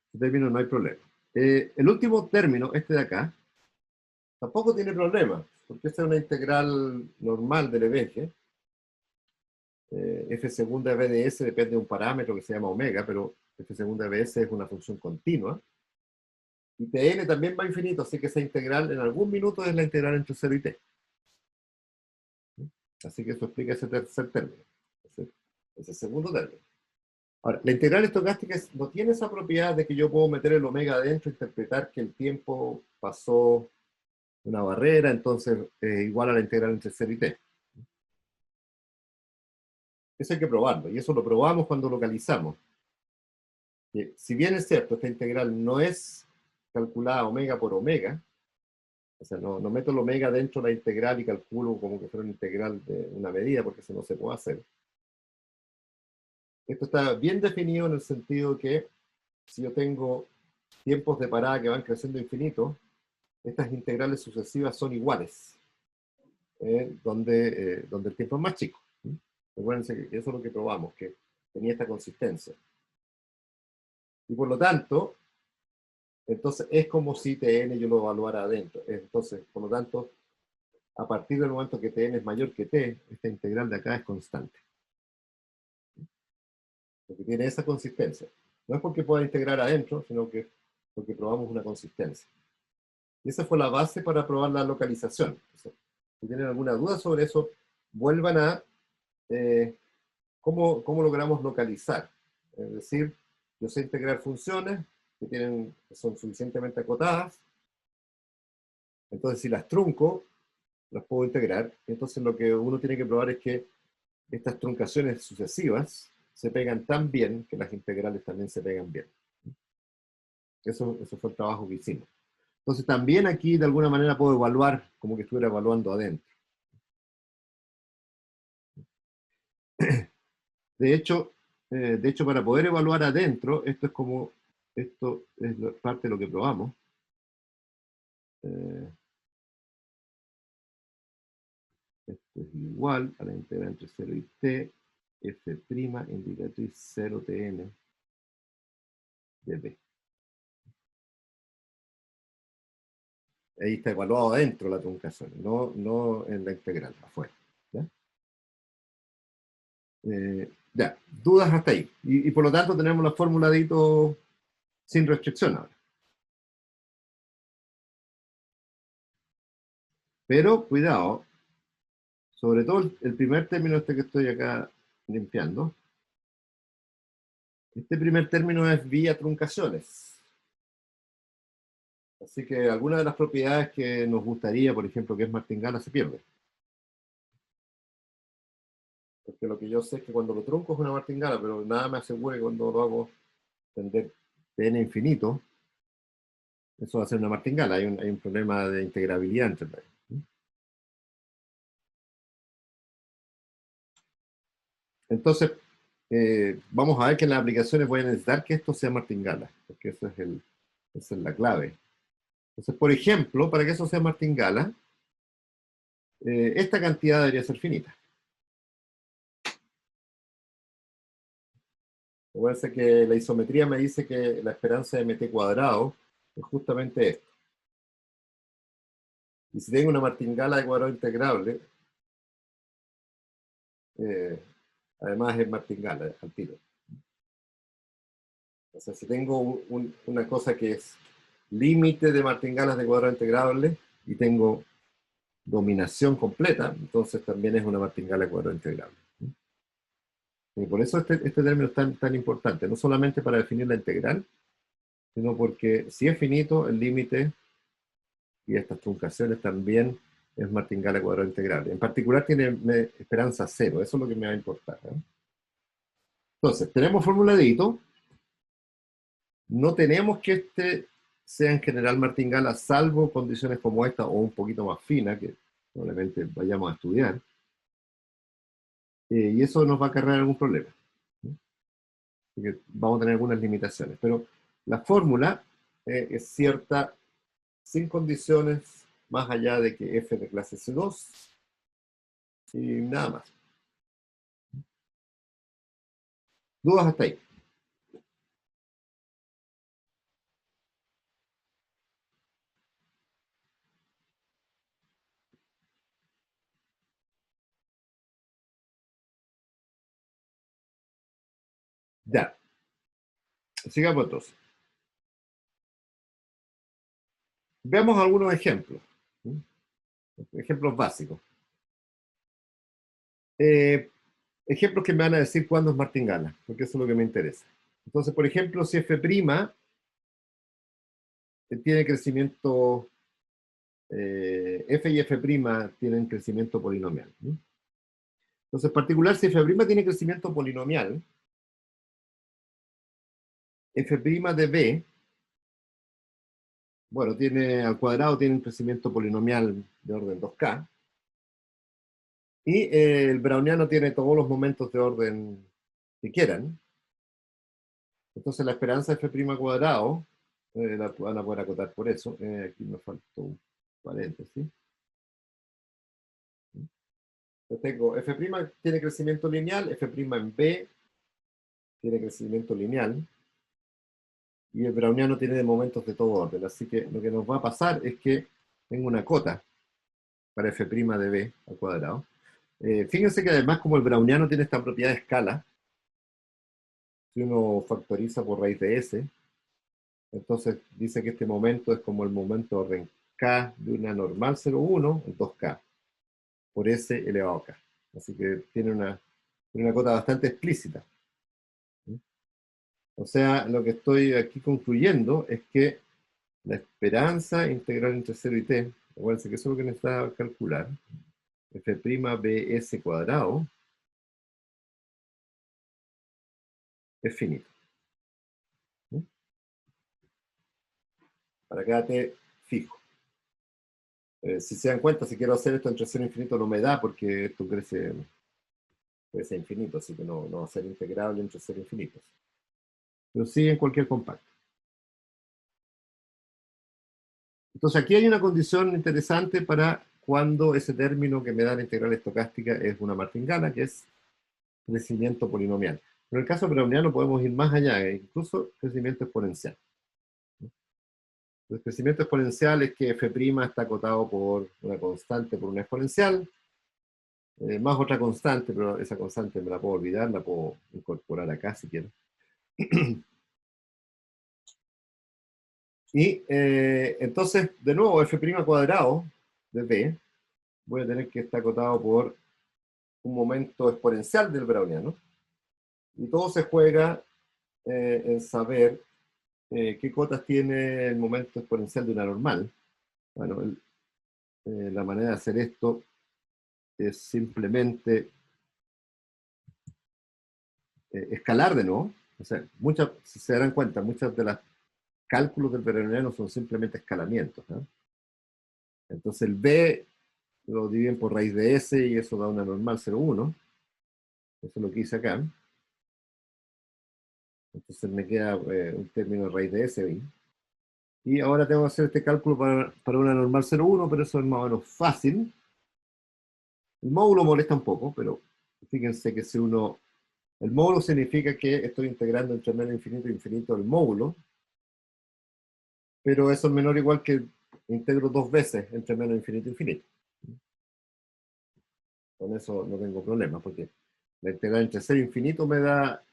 este término no hay problema. El último término, este de acá, tampoco tiene problema, porque esta es una integral normal del Lebesgue. F segunda de b de s depende de un parámetro que se llama omega, pero f segunda de b de s es una función continua. Y Tn también va a infinito, así que esa integral en algún minuto es la integral entre 0 y t. Así que eso explica ese tercer término, ese segundo término. Ahora, la integral estocástica no tiene esa propiedad de que yo puedo meter el omega adentro e interpretar que el tiempo pasó una barrera, entonces igual a la integral entre 0 y t. Eso hay que probarlo, y eso lo probamos cuando localizamos. Que si bien es cierto, esta integral no es calculada omega por omega, o sea, no meto el omega dentro de la integral y calculo como que fuera una integral de una medida, porque eso no se puede hacer. Esto está bien definido en el sentido que si yo tengo tiempos de parada que van creciendo infinito, estas integrales sucesivas son iguales, donde el tiempo es más chico. Recuérdense que eso es lo que probamos, que tenía esta consistencia. Y por lo tanto, entonces es como si Tn yo lo evaluara adentro. Entonces, por lo tanto, a partir del momento que Tn es mayor que T, esta integral de acá es constante. Porque tiene esa consistencia. No es porque pueda integrar adentro, sino que porque probamos una consistencia. Y esa fue la base para probar la localización. Entonces, si tienen alguna duda sobre eso, vuelvan a cómo logramos localizar. Es decir, yo sé integrar funciones que son suficientemente acotadas, entonces si las trunco, las puedo integrar. Entonces lo que uno tiene que probar es que estas truncaciones sucesivas se pegan tan bien que las integrales también se pegan bien. Eso fue el trabajo que hicimos. Entonces también aquí de alguna manera puedo evaluar como que estuviera evaluando adentro. De hecho, para poder evaluar adentro, esto es parte de lo que probamos. Esto es igual a la integral entre 0 y t, f' indicatriz 0tn de b. Ahí está evaluado adentro la truncación, no en la integral, afuera. ¿Ya? Ya, dudas hasta ahí. Y por lo tanto tenemos la fórmula de Ito sin restricción ahora. Pero, cuidado, sobre todo el primer término este que estoy acá limpiando, este primer término es vía truncaciones. Así que algunas de las propiedades que nos gustaría, por ejemplo, que es martingala, se pierde. Porque lo que yo sé es que cuando lo trunco es una martingala, pero nada me asegura que cuando lo hago tender n infinito, eso va a ser una martingala. Hay un problema de integrabilidad entre medio. Entonces, vamos a ver que en las aplicaciones voy a necesitar que esto sea martingala, porque esa es la clave. Entonces, por ejemplo, para que eso sea martingala, esta cantidad debería ser finita. Recuerden que la isometría me dice que la esperanza de mt cuadrado es justamente esto. Y si tengo una martingala de cuadrado integrable, además es martingala al tiro. O sea, si tengo una cosa que es límite de martingalas de cuadrado integrable y tengo dominación completa, entonces también es una martingala de cuadrado integrable. Y por eso este término es tan importante, no solamente para definir la integral, sino porque si es finito, el límite y estas truncaciones también es martingala de cuadrado integrable. En particular tiene esperanza cero, eso es lo que me va a importar. Entonces, tenemos fórmula de Ito. No tenemos que este sea en general martingala, salvo condiciones como esta o un poquito más fina, que probablemente vayamos a estudiar. Y eso nos va a acarrear algún problema. Así que vamos a tener algunas limitaciones. Pero la fórmula es cierta sin condiciones más allá de que f de clase C2 y nada más. ¿Dudas hasta ahí? Ya. Sigamos entonces. Veamos algunos ejemplos. Ejemplos básicos. Eh, ejemplos que me van a decir cuándo es martingala, porque eso es lo que me interesa. Entonces, por ejemplo, si f' tiene crecimiento, f y f' tienen crecimiento polinomial, ¿no? Entonces, en particular, si f' tiene crecimiento polinomial, f' de b, bueno, tiene al cuadrado, tiene un crecimiento polinomial de orden 2k, y el browniano tiene todos los momentos de orden que quieran. Entonces la esperanza de f' cuadrado, la van a poder acotar por eso. Aquí me faltó un paréntesis. Yo tengo f' tiene crecimiento lineal, f' en b tiene crecimiento lineal, y el browniano tiene de momentos de todo orden. Así que lo que nos va a pasar es que tengo una cota para f' de b al cuadrado. Fíjense que además, como el browniano tiene esta propiedad de escala, si uno factoriza por raíz de s, entonces dice que este momento es como el momento de orden k de una normal 0,1 en 2k, por s elevado a k. Así que tiene una cota bastante explícita. O sea, lo que estoy aquí concluyendo es que la esperanza integral entre 0 y t, acuérdense que eso es lo que necesita calcular, f'bs cuadrado, es finito. Para cada t fijo. Si se dan cuenta, si quiero hacer esto entre 0 e infinito no me da, porque esto crece a infinito, así que no va a ser integrable entre 0 e infinitos. Pero sí en cualquier compacto. Entonces aquí hay una condición interesante para cuando ese término que me da la integral estocástica es una martingala, que es crecimiento polinomial. En el caso browniano podemos ir más allá, incluso crecimiento exponencial. El crecimiento exponencial es que f' está acotado por una constante, por una exponencial, más otra constante, pero esa constante me la puedo olvidar, la puedo incorporar acá si quiero. Y entonces, de nuevo, f' cuadrado de b, voy a tener que estar acotado por un momento exponencial del browniano. Y todo se juega en saber qué cotas tiene el momento exponencial de una normal. Bueno, la manera de hacer esto es simplemente escalar de nuevo. O sea, si se dan cuenta, muchos de los cálculos del browniano son simplemente escalamientos, ¿no? Entonces el b lo dividen por raíz de s y eso da una normal 0,1. Eso es lo que hice acá. Entonces me queda un término de raíz de s ahí. Y ahora tengo que hacer este cálculo para una normal 0,1, pero eso es más o menos fácil. El módulo molesta un poco, pero fíjense que si uno... El módulo significa que estoy integrando entre menos infinito e infinito el módulo, pero eso es menor o igual que integro dos veces entre menos infinito e infinito. Con eso no tengo problema, porque la integral entre 0 e infinito me da,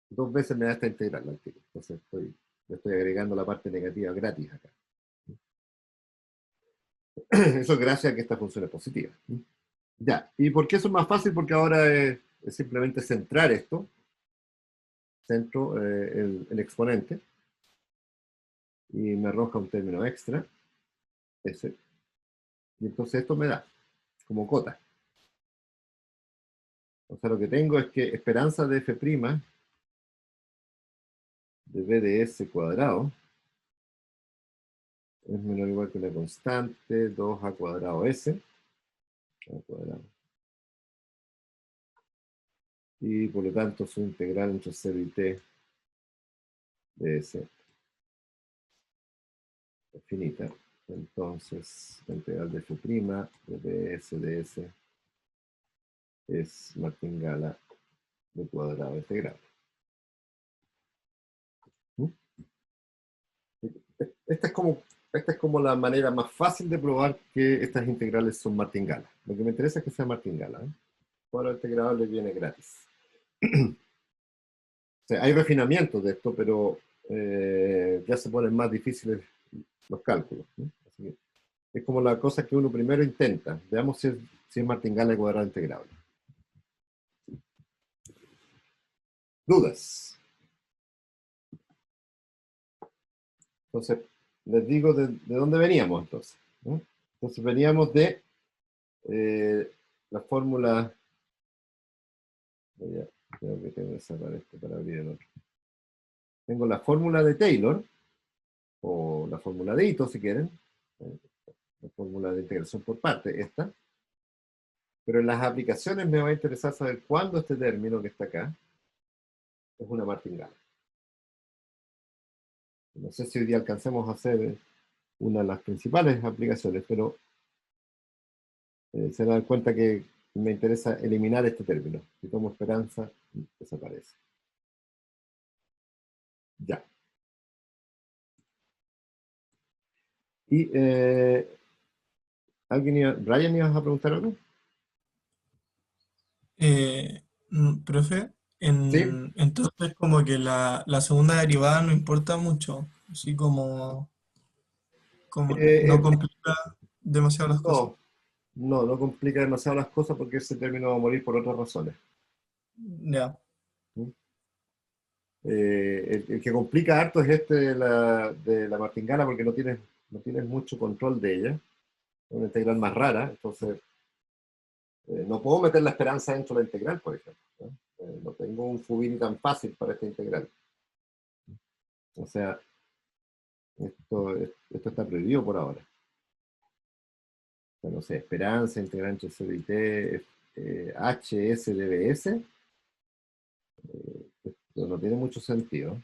dos veces me da esta integral. Entonces le estoy agregando la parte negativa gratis acá. Eso es gracias a que esta función es positiva. Ya, ¿y por qué eso es más fácil? Porque ahora es simplemente centrar esto, centro el exponente, y me arroja un término extra, ese, y entonces esto me da como cota. O sea, lo que tengo es que esperanza de f' de b de s cuadrado es menor o igual que una constante 2a cuadrado s al cuadrado. Y por lo tanto su integral entre 0 y t de s es finita. Entonces la integral de f' de ds de s es martingala de cuadrado integrable. ¿Mm? Esta es como la manera más fácil de probar que estas integrales son martingalas. Lo que me interesa es que sea martingala. Cuadrado integrable viene gratis. O sea, hay refinamientos de esto, pero ya se ponen más difíciles los cálculos, ¿no? Así que es como la cosa que uno primero intenta. Veamos si es martingala de cuadrado integrable. ¿Dudas? Entonces, les digo de dónde veníamos entonces, ¿no? Entonces veníamos de la fórmula, creo que tengo que sacar esto para abrir el otro. Tengo la fórmula de Taylor, o la fórmula de Ito si quieren, la fórmula de integración por parte, esta, pero en las aplicaciones me va a interesar saber cuándo este término que está acá es una martingala. No sé si hoy día alcancemos a hacer una de las principales aplicaciones, pero se dan cuenta que me interesa eliminar este término. Si tomo esperanza, desaparece. Ya. Y Brian, ¿ibas a preguntar algo? Profe, Sí. entonces como que la segunda derivada no importa mucho, así como no Eh, complica demasiado las cosas. no, no complica demasiado las cosas porque ese término va a morir por otras razones. Ya, ¿Mm? El que complica harto es este de la martingala porque no tienes mucho control de ella. Es una integral más rara, entonces no puedo meter la esperanza dentro de la integral, por ejemplo, ¿no? No tengo un Fubini tan fácil para esta integral. O sea, esto está prohibido por ahora. O sea, no sé, esperanza, integral entre 0 y t, h, s, dbs, esto no tiene mucho sentido.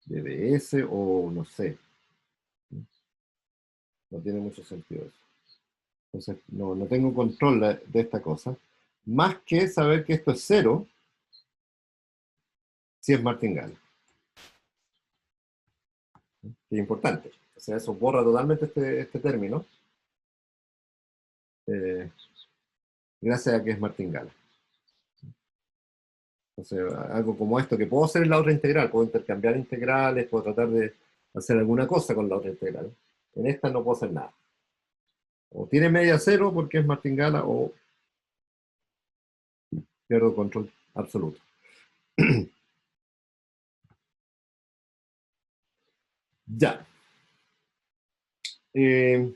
Dbs o no sé, no tiene mucho sentido eso. Entonces, no tengo control de esta cosa. Más que saber que esto es cero, si es martingala. Que es importante. O sea, eso borra totalmente este término, eh, gracias a que es martingala. Entonces, algo como esto, que puedo hacer en la otra integral, puedo intercambiar integrales, puedo tratar de hacer alguna cosa con la otra integral. En esta no puedo hacer nada. O tiene media cero porque es martingala, o pierdo control absoluto. Ya. Eh,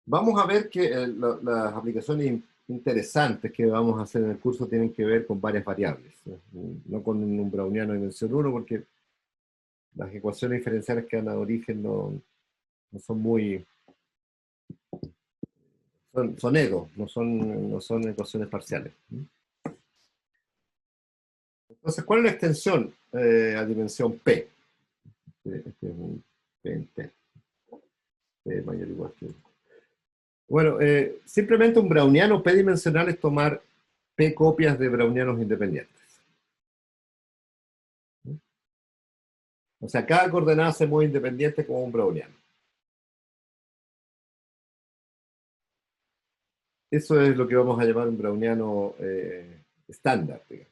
Vamos a ver que las aplicaciones interesantes que vamos a hacer en el curso tienen que ver con varias variables, ¿no? No con un browniano de dimensión 1, porque las ecuaciones diferenciales que dan a origen no son muy... Son EGO, no son ecuaciones parciales. Entonces, ¿cuál es la extensión a dimensión P? Este es un P en T. P mayor o igual que 1. Bueno, simplemente un browniano p-dimensional es tomar p copias de brownianos independientes. O sea, cada coordenada se mueve independiente como un browniano. Eso es lo que vamos a llamar un browniano estándar, digamos.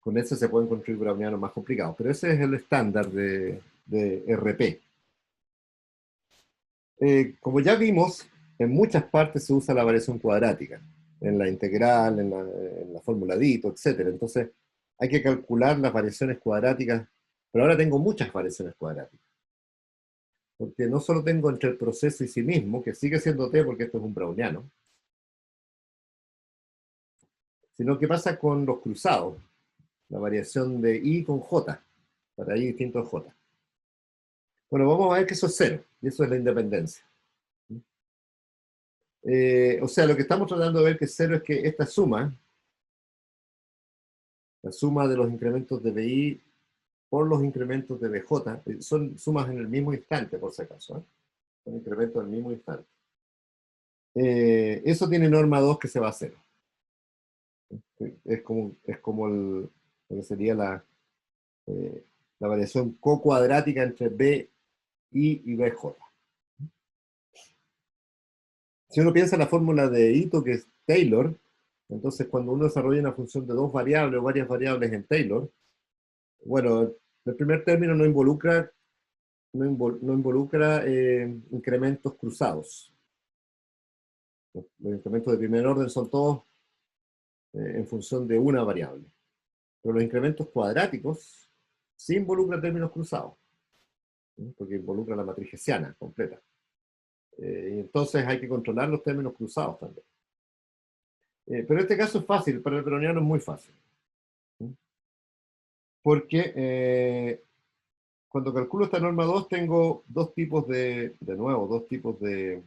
Con ese se pueden construir brownianos más complicados, pero ese es el estándar de RP. Como ya vimos, en muchas partes se usa la variación cuadrática, en la integral, en la fórmula Dito, etc. Entonces, hay que calcular las variaciones cuadráticas, pero ahora tengo muchas variaciones cuadráticas, porque no solo tengo entre el proceso y sí mismo, que sigue siendo t porque esto es un browniano, sino que pasa con los cruzados, la variación de i con j, para i distinto a j. Bueno, vamos a ver que eso es cero, y eso es la independencia. O sea, lo que estamos tratando de ver que es cero es que esta suma, la suma de los incrementos de BI por los incrementos de BJ, son sumas en el mismo instante, por si acaso, ¿eh? Son incrementos en el mismo instante. Eso tiene norma 2 que se va a cero. Es como lo que sería la variación cocuadrática entre BI y BJ. Si uno piensa en la fórmula de Ito, que es Taylor, entonces cuando uno desarrolla una función de dos variables o varias variables en Taylor, bueno, el primer término no involucra incrementos cruzados. Los incrementos de primer orden son todos en función de una variable. Pero los incrementos cuadráticos sí involucran términos cruzados, ¿sí? Porque involucran la matriz hessiana completa. Y entonces hay que controlar los términos cruzados también. Pero este caso es fácil, para el browniano es muy fácil. ¿Sí? Porque cuando calculo esta norma 2 tengo dos tipos dos tipos de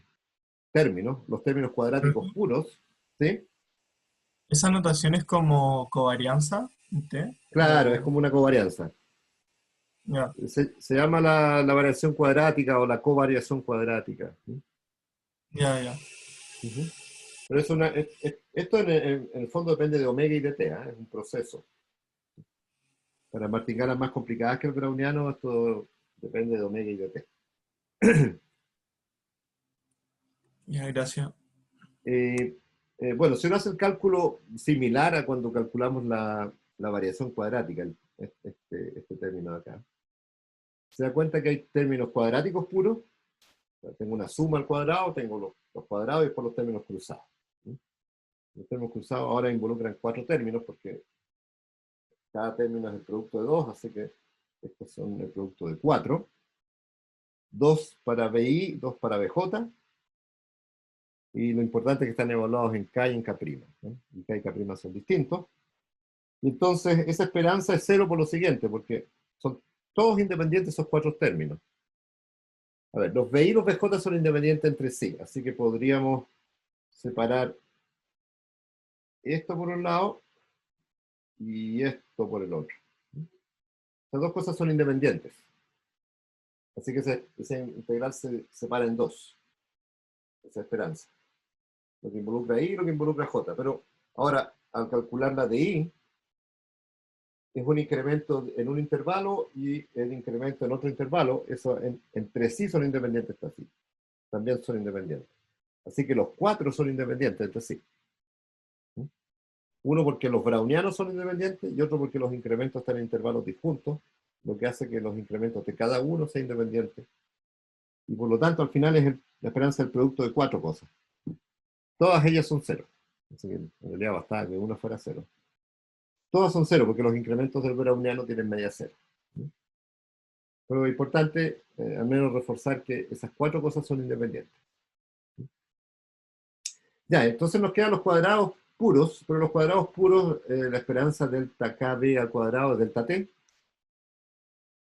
términos, los términos cuadráticos Ujú. puros, ¿sí? ¿Esa notación es como covarianza en T? Claro, es como una covarianza. Ya, Se llama la variación cuadrática o la covariación cuadrática. ¿Sí? ya. Ujú. Pero esto en el fondo depende de omega y de t, ¿eh? Es un proceso. Para martingalas más complicadas que el browniano, esto depende de omega y de t. Ya, gracias. Bueno, si uno hace el cálculo similar a cuando calculamos la variación cuadrática, este término de acá, se da cuenta que hay términos cuadráticos puros. O sea, tengo una suma al cuadrado, tengo los cuadrados y después los términos cruzados. ¿Sí? Los términos cruzados ahora involucran 4 términos porque cada término es el producto de 2, así que estos son el producto de 4. 2 para BI, 2 para BJ, y lo importante es que están evaluados en K y en K', ¿no? Y K y K' son distintos. Y entonces esa esperanza es 0 por lo siguiente, porque son todos independientes esos 4 términos. A ver, los BI y los BJ son independientes entre sí, así que podríamos separar esto por un lado y esto por el otro. Estas dos cosas son independientes. Así que esa integral se separa en dos, esa esperanza. Lo que involucra I y lo que involucra J. Pero ahora, al calcular la de I, es un incremento en un intervalo y el incremento en otro intervalo. Eso entre sí son independientes así. También son independientes. Así que los 4 son independientes entre sí. Uno porque los brownianos son independientes y otro porque los incrementos están en intervalos disjuntos, lo que hace que los incrementos de cada uno sean independientes. Y por lo tanto, al final es la esperanza del producto de 4 cosas. Todas ellas son 0. Así que en realidad bastaba que una fuera 0. Todas son 0 porque los incrementos del browniano tienen media 0. Pero es importante al menos reforzar que esas 4 cosas son independientes. Ya, entonces nos quedan los cuadrados puros, pero los cuadrados puros, la esperanza delta KB al cuadrado es delta T.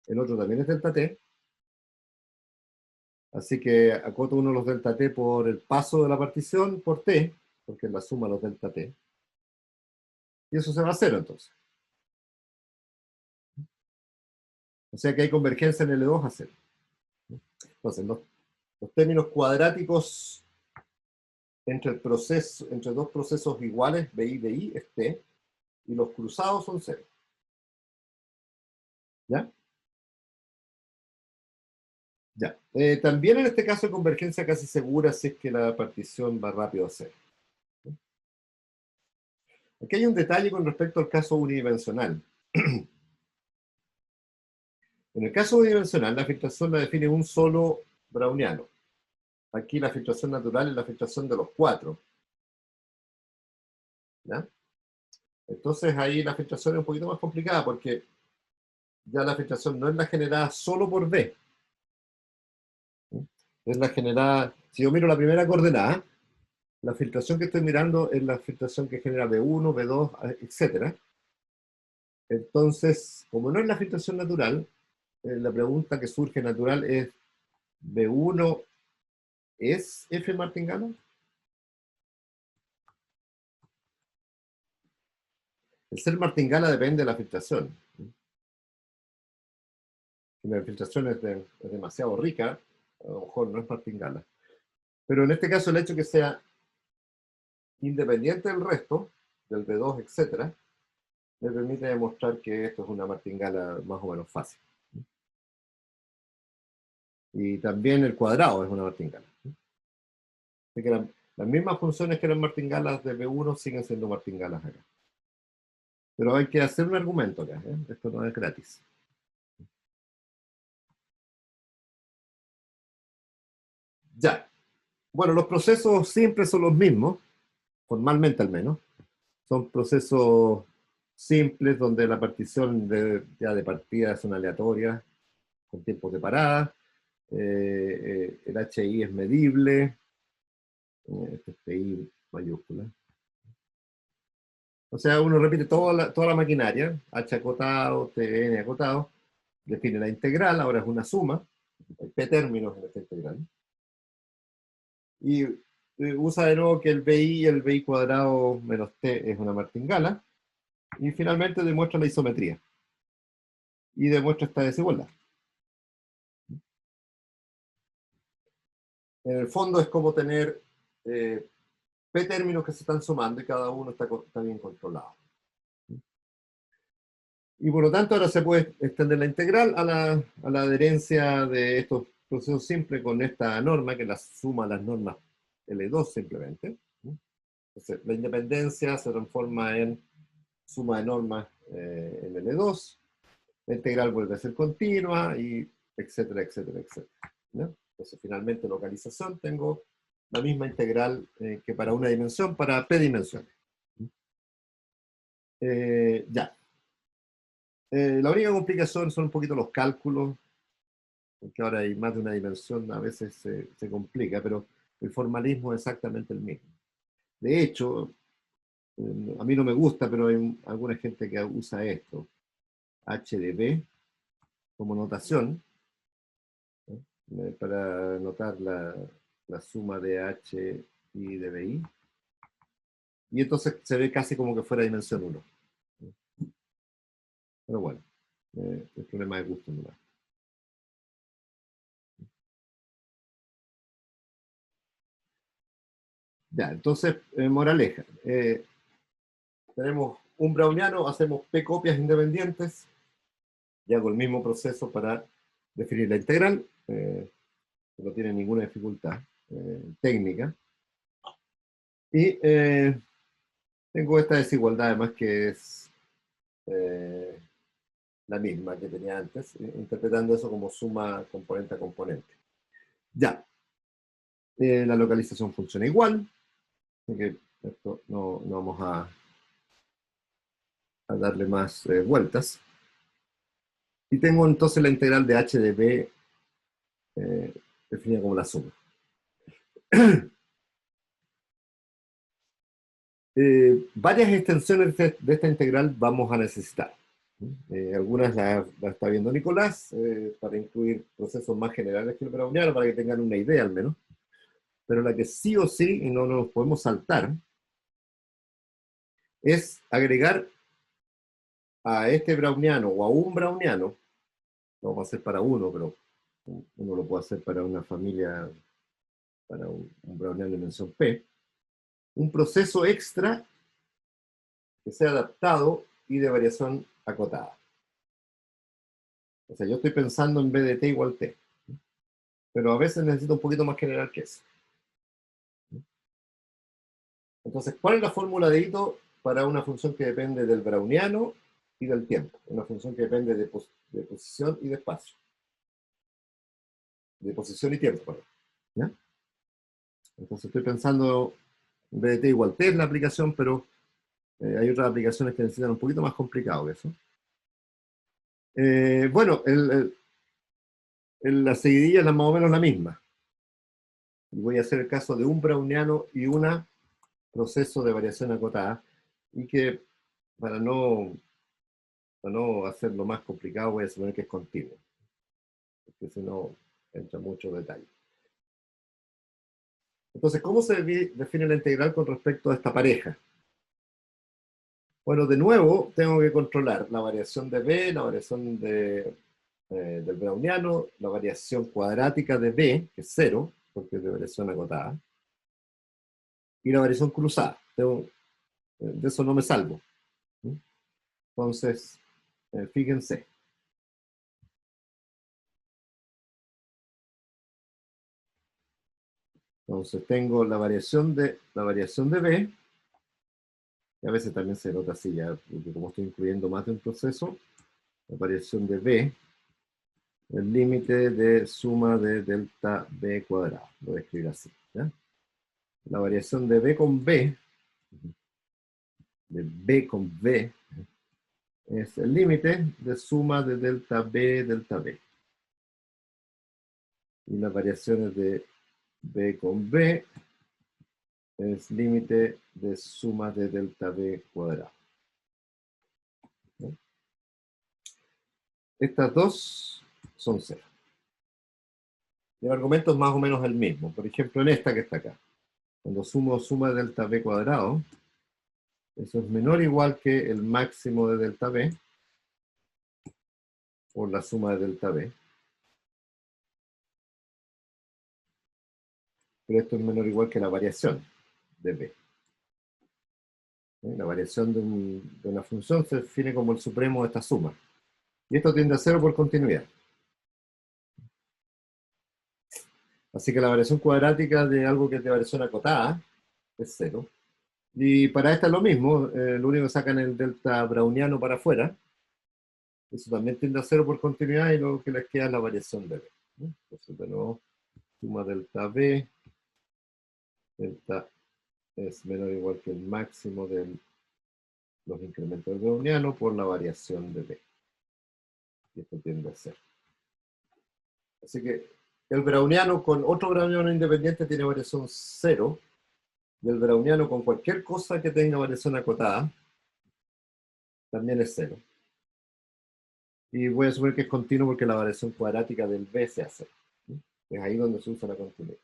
El otro también es delta T. Así que acoto uno los delta T por el paso de la partición por T, porque es la suma de los delta T. Y eso se va a 0 entonces. O sea que hay convergencia en L2 a 0. Entonces, los términos cuadráticos entre dos procesos iguales, BI y DI, es T, y los cruzados son 0. ¿Ya? Ya. También en este caso de convergencia casi segura si es que la partición va rápido a 0. Aquí hay un detalle con respecto al caso unidimensional. En el caso unidimensional, la filtración la define un solo browniano. Aquí la filtración natural es la filtración de los 4. ¿Ya? Entonces ahí la filtración es un poquito más complicada porque ya la filtración no es la generada solo por B. Es la generada, si yo miro la primera coordenada, la filtración que estoy mirando es la filtración que genera B1, B2, etc. Entonces, como no es la filtración natural, la pregunta que surge natural es, ¿B1 es F martingala? El ser martingala depende de la filtración. Si la filtración es demasiado rica, a lo mejor no es martingala. Pero en este caso el hecho que sea independiente del resto, del B2, etc., me permite demostrar que esto es una martingala más o menos fácil. Y también el cuadrado es una martingala. Así que las mismas funciones que eran martingalas de B1 siguen siendo martingalas acá. Pero hay que hacer un argumento acá, ¿eh? Esto no es gratis. Ya. Bueno, los procesos simples son los mismos, formalmente al menos. Son procesos simples donde la partición ya de partida son aleatorias, con tiempos de parada. El HI es medible, este es PI mayúscula. O sea, uno repite toda la maquinaria, H acotado, TN acotado, define la integral, ahora es una suma, hay P términos en esta integral. Y usa de nuevo que el BI y el BI cuadrado menos T es una martingala. Y finalmente demuestra la isometría. Y demuestra esta desigualdad. En el fondo es como tener P términos que se están sumando y cada uno está bien controlado. Y por lo tanto ahora se puede extender la integral a la adherencia de estos procesos simples con esta norma, que la suma a las normas L2 simplemente. Entonces, la independencia se transforma en suma de normas en L2, la integral vuelve a ser continua, y etcétera, etcétera, etcétera. ¿No? Entonces, finalmente, localización, tengo la misma integral que para una dimensión, para p dimensiones. Ya. La única complicación son un poquito los cálculos, porque ahora hay más de una dimensión, a veces se complica, pero el formalismo es exactamente el mismo. De hecho, a mí no me gusta, pero hay alguna gente que usa esto, H de B, como notación, para notar la suma de H y de BI. Y entonces se ve casi como que fuera dimensión 1. Pero bueno, el problema de gusto nomás. Ya, entonces, moraleja. Tenemos un browniano, hacemos P copias independientes, y hago el mismo proceso para definir la integral, no tiene ninguna dificultad técnica. Y tengo esta desigualdad además que es la misma que tenía antes, interpretando eso como suma componente a componente. Ya, la localización funciona igual, así que esto no vamos a darle más vueltas. Y tengo entonces la integral de h de b definida como la suma. Varias extensiones de esta integral vamos a necesitar. Algunas las está viendo Nicolás, para incluir procesos más generales que el browniano, para que tengan una idea al menos. Pero la que sí o sí, y no nos podemos saltar, es agregar a este browniano o a un browniano, lo vamos a hacer para uno, pero uno lo puede hacer para una familia, para un browniano de dimensión P, un proceso extra que sea adaptado y de variación acotada. O sea, yo estoy pensando en B de t igual t, pero a veces necesito un poquito más general que eso. Entonces, ¿cuál es la fórmula de Ito para una función que depende del browniano y del tiempo? Una función que depende de posición y de espacio. De posición y tiempo, perdón. ¿Ya? Entonces estoy pensando en B de t igual t en la aplicación, pero hay otras aplicaciones que necesitan un poquito más complicado que eso. Bueno, la seguidilla es más o menos la misma. Y voy a hacer el caso de un browniano y un proceso de variación acotada, y que para no hacerlo más complicado voy a suponer que es continuo, porque si no entra mucho detalle. Entonces, ¿cómo se define la integral con respecto a esta pareja? Bueno, de nuevo, tengo que controlar la variación de B, la variación del browniano, la variación cuadrática de B, que es 0, porque es de variación acotada, y la variación cruzada. De eso no me salvo. Entonces, fíjense. Entonces tengo la variación de B, y a veces también se nota así ya, porque como estoy incluyendo más de un proceso, la variación de B, el límite de suma de delta B cuadrado. Lo voy a escribir así, ¿ya? la variación de B con B, de B con B, es el límite de suma de delta B. Y las variaciones de B con B es límite de suma de delta B cuadrado. ¿No? Estas dos son cero. Y el argumento es más o menos el mismo. Por ejemplo, en esta que está acá. Cuando sumo suma de delta B cuadrado, eso es menor o igual que el máximo de delta B por la suma de delta B. Pero esto es menor o igual que la variación de B. La variación de una función se define como el supremo de esta suma. Y esto tiende a cero por continuidad. Así que la variación cuadrática de algo que es de variación acotada es cero. Y para esta es lo mismo, lo único que sacan el delta browniano para afuera. Eso también tiende a cero por continuidad y lo que les queda es la variación de B. Entonces, de nuevo, suma delta B, delta es menor o igual que el máximo de los incrementos brownianos por la variación de B. Y esto tiende a cero. Así que el browniano con otro browniano independiente tiene variación cero, y el browniano con cualquier cosa que tenga variación acotada también es cero. Y voy a suponer que es continuo porque la variación cuadrática del B se hace. Es ahí donde se usa la continuidad.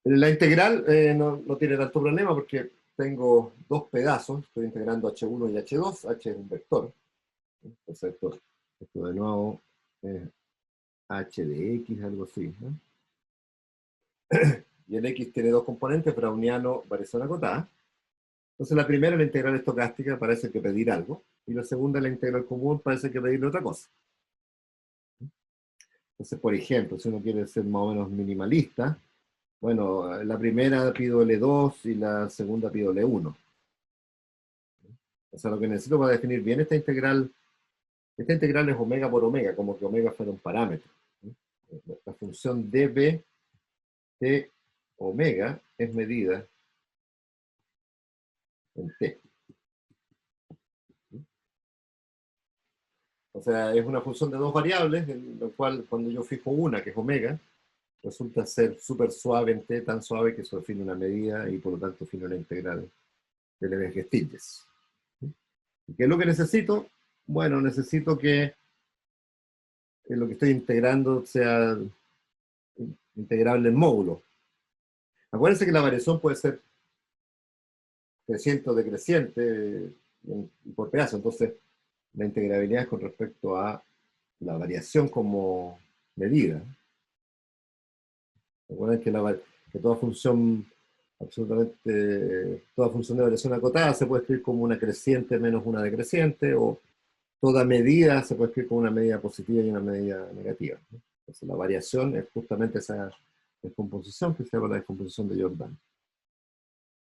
La integral no tiene tanto problema porque tengo dos pedazos. Estoy integrando H1 y H2. H es un vector. Entonces esto de nuevo es H de X, algo así, ¿no? Y el X tiene dos componentes, browniano, variación acotada. Entonces la primera, la integral estocástica, parece que pedir algo. Y la segunda, la integral común, parece que pedirle otra cosa. Entonces, por ejemplo, si uno quiere ser más o menos minimalista, bueno, la primera pido L2 y la segunda pido L1. O sea, lo que necesito para definir bien esta integral es omega por omega, como que omega fuera un parámetro. La función dB de omega es medida en t. O sea, es una función de dos variables, en lo cual cuando yo fijo una, que es omega, resulta ser súper suave en t, tan suave que eso define una medida y por lo tanto define una integral de Lebesgue-Stiglitz. ¿Y qué es lo que necesito? Bueno, necesito que lo que estoy integrando sea integrable en módulo. Acuérdense que la variación puede ser creciente o decreciente por pedazo, entonces la integrabilidad es con respecto a la variación como medida. Recuerden que toda función, absolutamente, toda función de variación acotada se puede escribir como una creciente menos una decreciente, o toda medida se puede escribir como una medida positiva y una medida negativa, ¿no? Entonces la variación es justamente esa descomposición que se llama la descomposición de Jordan.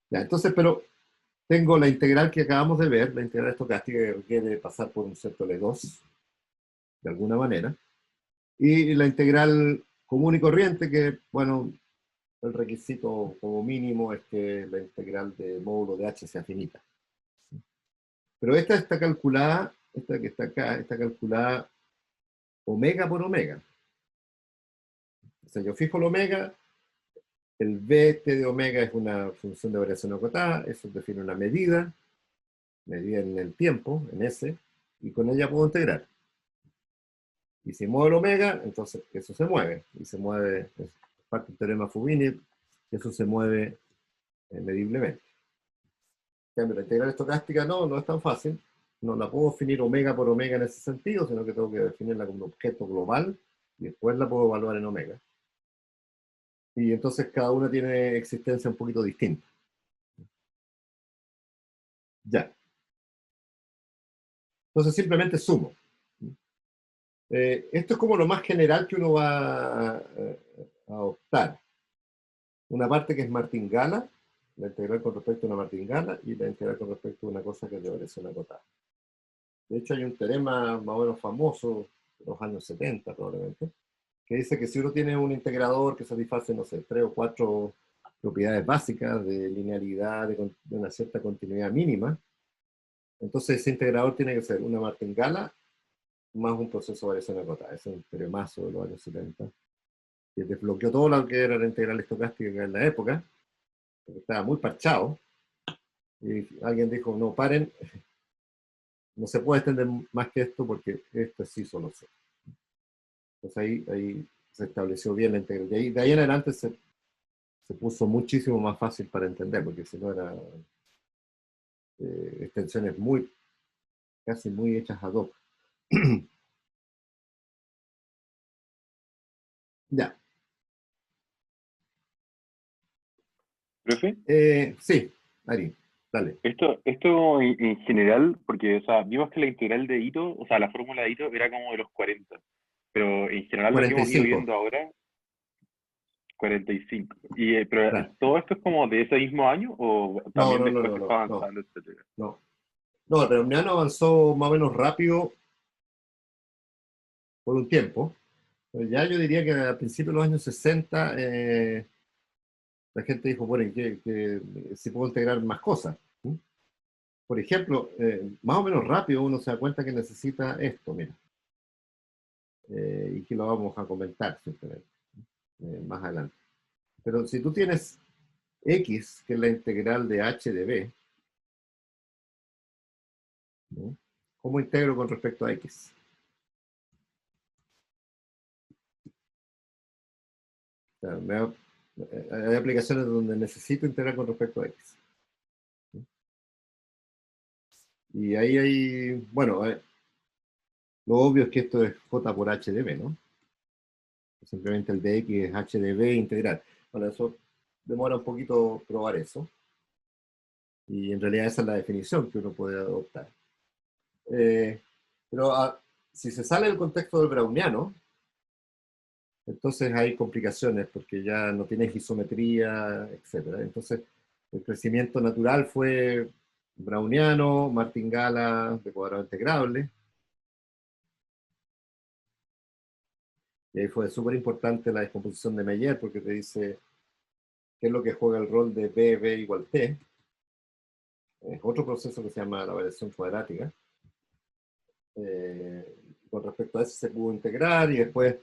Ya, entonces, pero tengo la integral que acabamos de ver, la integral estocástica que requiere pasar por un cierto L2, de alguna manera, y la integral común y corriente que, bueno, el requisito como mínimo es que la integral de módulo de h sea finita. Pero esta está calculada, esta que está acá, está calculada omega por omega. O sea, yo fijo el omega, el bt de omega es una función de variación acotada, eso define una medida en el tiempo, en S, y con ella puedo integrar. Y si muevo el omega, entonces eso se mueve, y se mueve, es parte del teorema Fubini, eso se mueve mediblemente. En cambio, la integral estocástica no es tan fácil, no la puedo definir omega por omega en ese sentido, sino que tengo que definirla como un objeto global, y después la puedo evaluar en omega. Y entonces cada una tiene existencia un poquito distinta. Ya. Entonces simplemente sumo. Esto es como lo más general que uno va a optar. Una parte que es martingala, la integral con respecto a una martingala, y la integral con respecto a una cosa que es de variación acotada. De hecho, hay un teorema más o menos famoso de los años 70 probablemente, que dice que si uno tiene un integrador que satisface, no sé, 3 o 4 propiedades básicas de linealidad, de una cierta continuidad mínima, entonces ese integrador tiene que ser una martingala más un proceso de variación acotada. Ese es un teoremazo de los años 70, que desbloqueó todo lo que era la integral estocástica en la época, porque estaba muy parchado, y alguien dijo, no, paren, no se puede extender más que esto porque esto sí solo sé. Entonces ahí se estableció bien la integral. De ahí en adelante se puso muchísimo más fácil para entender, porque si no era extensiones casi muy hechas ad hoc. Ya, Profe, sí, Ari, dale. esto en general, porque, o sea, vimos que la integral de Ito, o sea, la fórmula de Ito era como de los 40, pero en general lo que hemos ido 45, viendo ahora, 45. Pero claro. ¿todo esto es como de ese mismo año o No, también no, no, después no, se fue no, no, avanzando, etcétera? no. No, el browniano avanzó más o menos rápido por un tiempo. Pero ya yo diría que a principios de los años 60 la gente dijo, bueno, que si puedo integrar más cosas. ¿Sí? Por ejemplo, más o menos rápido uno se da cuenta que necesita esto, mira, y que lo vamos a comentar simplemente más adelante. Pero si tú tienes x, que es la integral de h de b, ¿no? ¿Cómo integro con respecto a x? O sea, hay aplicaciones donde necesito integrar con respecto a x. ¿Sí? Y ahí hay, bueno, lo obvio es que esto es j por h de b, ¿no? Simplemente el de x es h de b integral. Bueno, eso demora un poquito probar eso. Y en realidad esa es la definición que uno puede adoptar. Eh, pero si se sale del contexto del browniano, entonces hay complicaciones porque ya no tienes isometría, etc. Entonces, el crecimiento natural fue browniano, martingala de cuadrado integrable. Y ahí fue súper importante la descomposición de Meyer porque te dice qué es lo que juega el rol de B igual T. Es otro proceso que se llama la variación cuadrática. Con respecto a eso se pudo integrar y después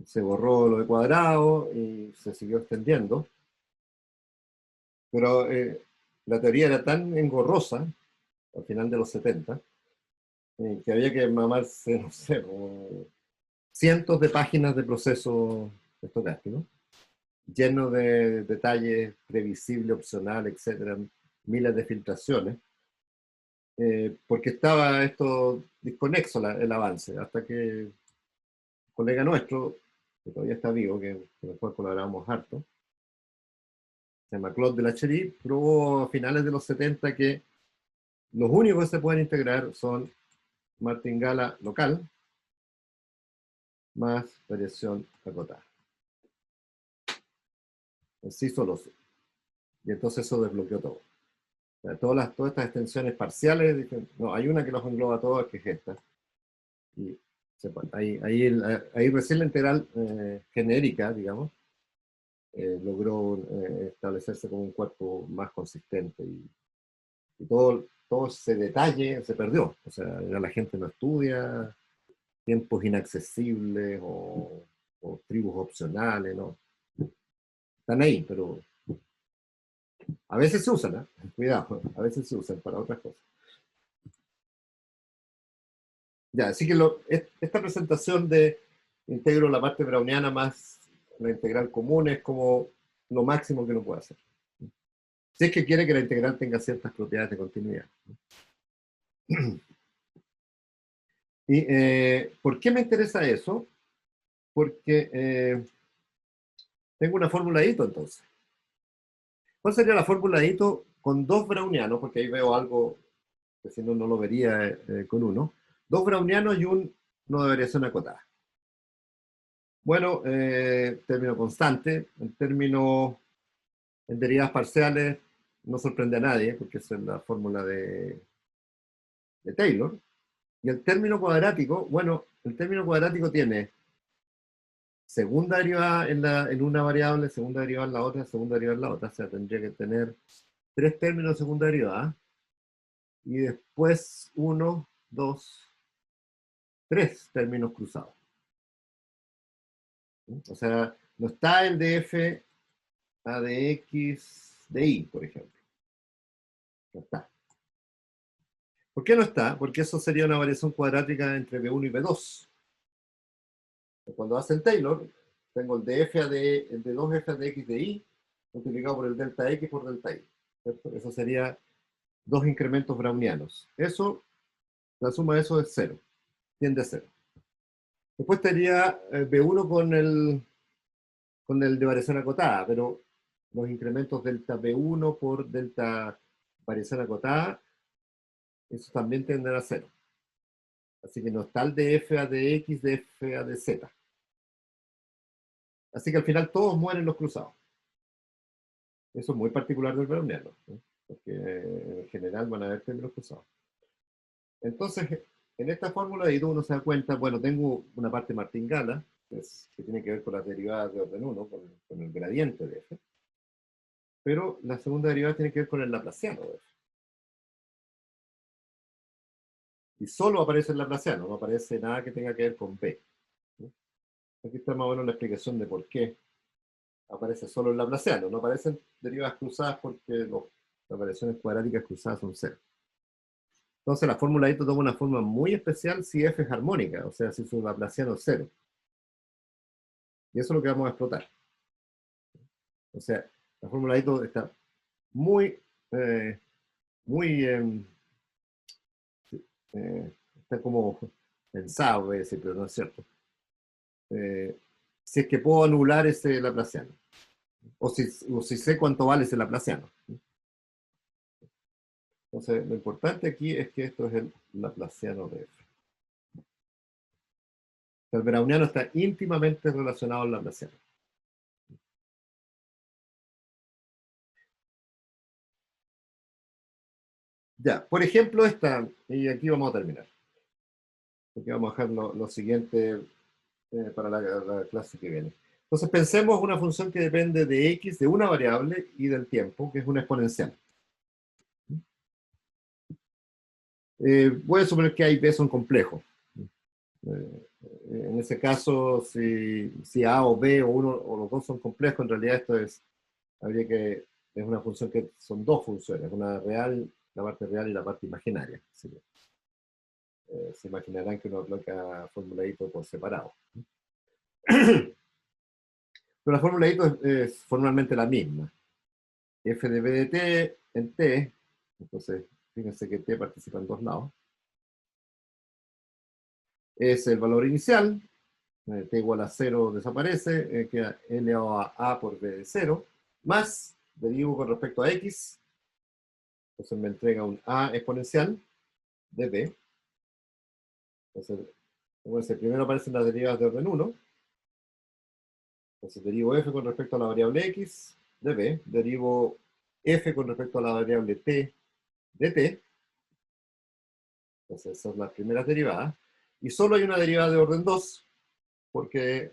se borró lo de cuadrado y se siguió extendiendo. Pero la teoría era tan engorrosa, al final de los 70, que había que mamarse, no sé, cientos de páginas de procesos estocásticos, llenos de detalles previsible, opcional, etcétera, miles de filtraciones, porque estaba esto desconexo el avance, hasta que un colega nuestro, que todavía está vivo, que después colaboramos harto, se llama Claude Delachery, probó a finales de los 70 que los únicos que se pueden integrar son martingala local más variación acotada. Sí, solo sí. Y entonces eso desbloqueó todo. O sea, todas estas extensiones parciales, dicen, no, hay una que los engloba todas, que es esta. Y ahí recién la integral genérica, digamos, logró establecerse como un cuerpo más consistente. Y todo ese detalle se perdió. O sea, ya la gente no estudia tiempos inaccesibles o tribus opcionales, ¿no? Están ahí, pero a veces se usan, ¿eh? Cuidado, a veces se usan para otras cosas. Ya, así que esta presentación de integro la parte browniana más la integral común es como lo máximo que uno puede hacer. Si es que quiere que la integral tenga ciertas propiedades de continuidad. ¿Y por qué me interesa eso? Porque tengo una fórmula de Ito entonces. ¿Cuál sería la fórmula de Ito con dos brownianos? Porque ahí veo algo que si no, no lo vería con uno. Dos brownianos y uno de variación acotada. Bueno, término constante, en derivadas parciales no sorprende a nadie, porque esa es la fórmula de Taylor. Y el término cuadrático, bueno, el término cuadrático tiene segunda derivada en una variable, segunda derivada en la otra, segunda derivada en la otra. O sea, tendría que tener 3 términos de segunda derivada. Y después 1, 2, 3 términos cruzados. O sea, no está el de f a de x de y, por ejemplo. No está. ¿Por qué no está? Porque eso sería una variación cuadrática entre B1 y B2. Cuando hacen Taylor, tengo el de f a de, el de 2f a de x de y multiplicado por el delta x por delta y. ¿Cierto? Eso sería 2 incrementos brownianos. Eso, la suma de eso es 0. Tiende a 0. Después tendría B1 con el de variación acotada, pero los incrementos delta B1 por delta variación acotada, eso también tendrá a 0. Así que no está el de f a de x de f a de z. Así que al final todos mueren los cruzados. Eso es muy particular del browniano, ¿no? Porque en general van a haber términos cruzados. Entonces, en esta fórmula de I2 uno se da cuenta, bueno, tengo una parte martingala, que tiene que ver con las derivadas de orden 1, con el gradiente de f, pero la segunda derivada tiene que ver con el laplaciano de f. Y solo aparece el laplaciano, no aparece nada que tenga que ver con b, ¿no? Aquí está más o menos la explicación de por qué aparece solo el laplaciano. No aparecen derivadas cruzadas porque las variaciones cuadráticas cruzadas son 0. Entonces la fórmula I toma una forma muy especial si f es armónica, o sea, si su laplaciano es 0. Y eso es lo que vamos a explotar. O sea, la fórmula I está muy, está como pensado, voy a decir, pero no es cierto. Si es que puedo anular ese laplaciano. O si sé cuánto vale ese laplaciano. Entonces, lo importante aquí es que esto es el laplaciano de f. El browniano está íntimamente relacionado al laplaciano. Ya, por ejemplo, esta, y aquí vamos a terminar. Aquí vamos a dejar lo siguiente para la clase que viene. Entonces, pensemos una función que depende de x, de una variable, y del tiempo, que es una exponencial. Voy a suponer que A y B son complejos. En ese caso, si A o B o uno o los dos son complejos, en realidad esto es una función que son dos funciones, una real, la parte real y la parte imaginaria. ¿Sí? Se imaginarán que uno aplica formuladito por separado. Pero la fórmula es formalmente la misma. F de B de T en T, entonces fíjense que T participa en dos lados, es el valor inicial, T igual a 0 desaparece, queda L a A por B de 0, más, derivo con respecto a X, entonces me entrega un A exponencial de B. Entonces primero aparecen las derivas de orden 1, entonces derivo F con respecto a la variable X de B, derivo F con respecto a la variable T de T, entonces esas son las primeras derivadas, y solo hay una derivada de orden 2, porque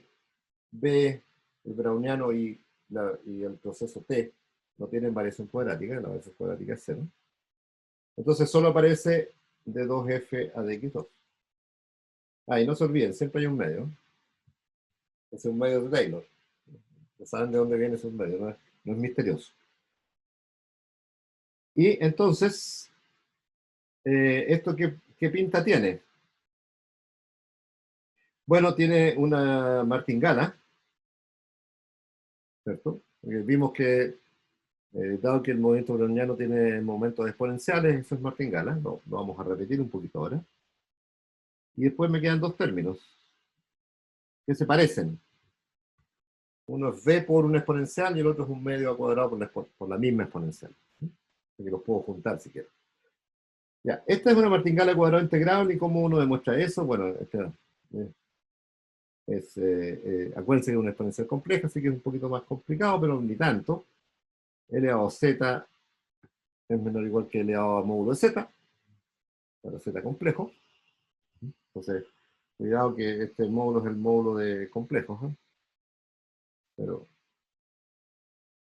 B, el browniano y el proceso T no tienen variación cuadrática, la variación cuadrática es 0. Entonces solo aparece de 2f a de x2. Y no se olviden, siempre hay un medio. Es un medio de Taylor. Ya saben de dónde viene ese medio, no es misterioso. Y entonces, ¿esto qué pinta tiene? Bueno, tiene una martingala, ¿cierto? Vimos que, dado que el movimiento browniano tiene momentos exponenciales, eso es martingala, lo vamos a repetir un poquito ahora. Y después me quedan dos términos que se parecen. Uno es b por una exponencial y el otro es un medio al cuadrado por la misma exponencial. Así que los puedo juntar si quiero. Ya, esta es una martingala al cuadrado integrable, y cómo uno demuestra eso. Bueno, acuérdense que es una exponencial compleja, así que es un poquito más complicado, pero ni tanto. L elevado a z es menor o igual que L elevado a módulo de z, para z complejo. Entonces, cuidado que este módulo es el módulo de complejos, ¿eh? pero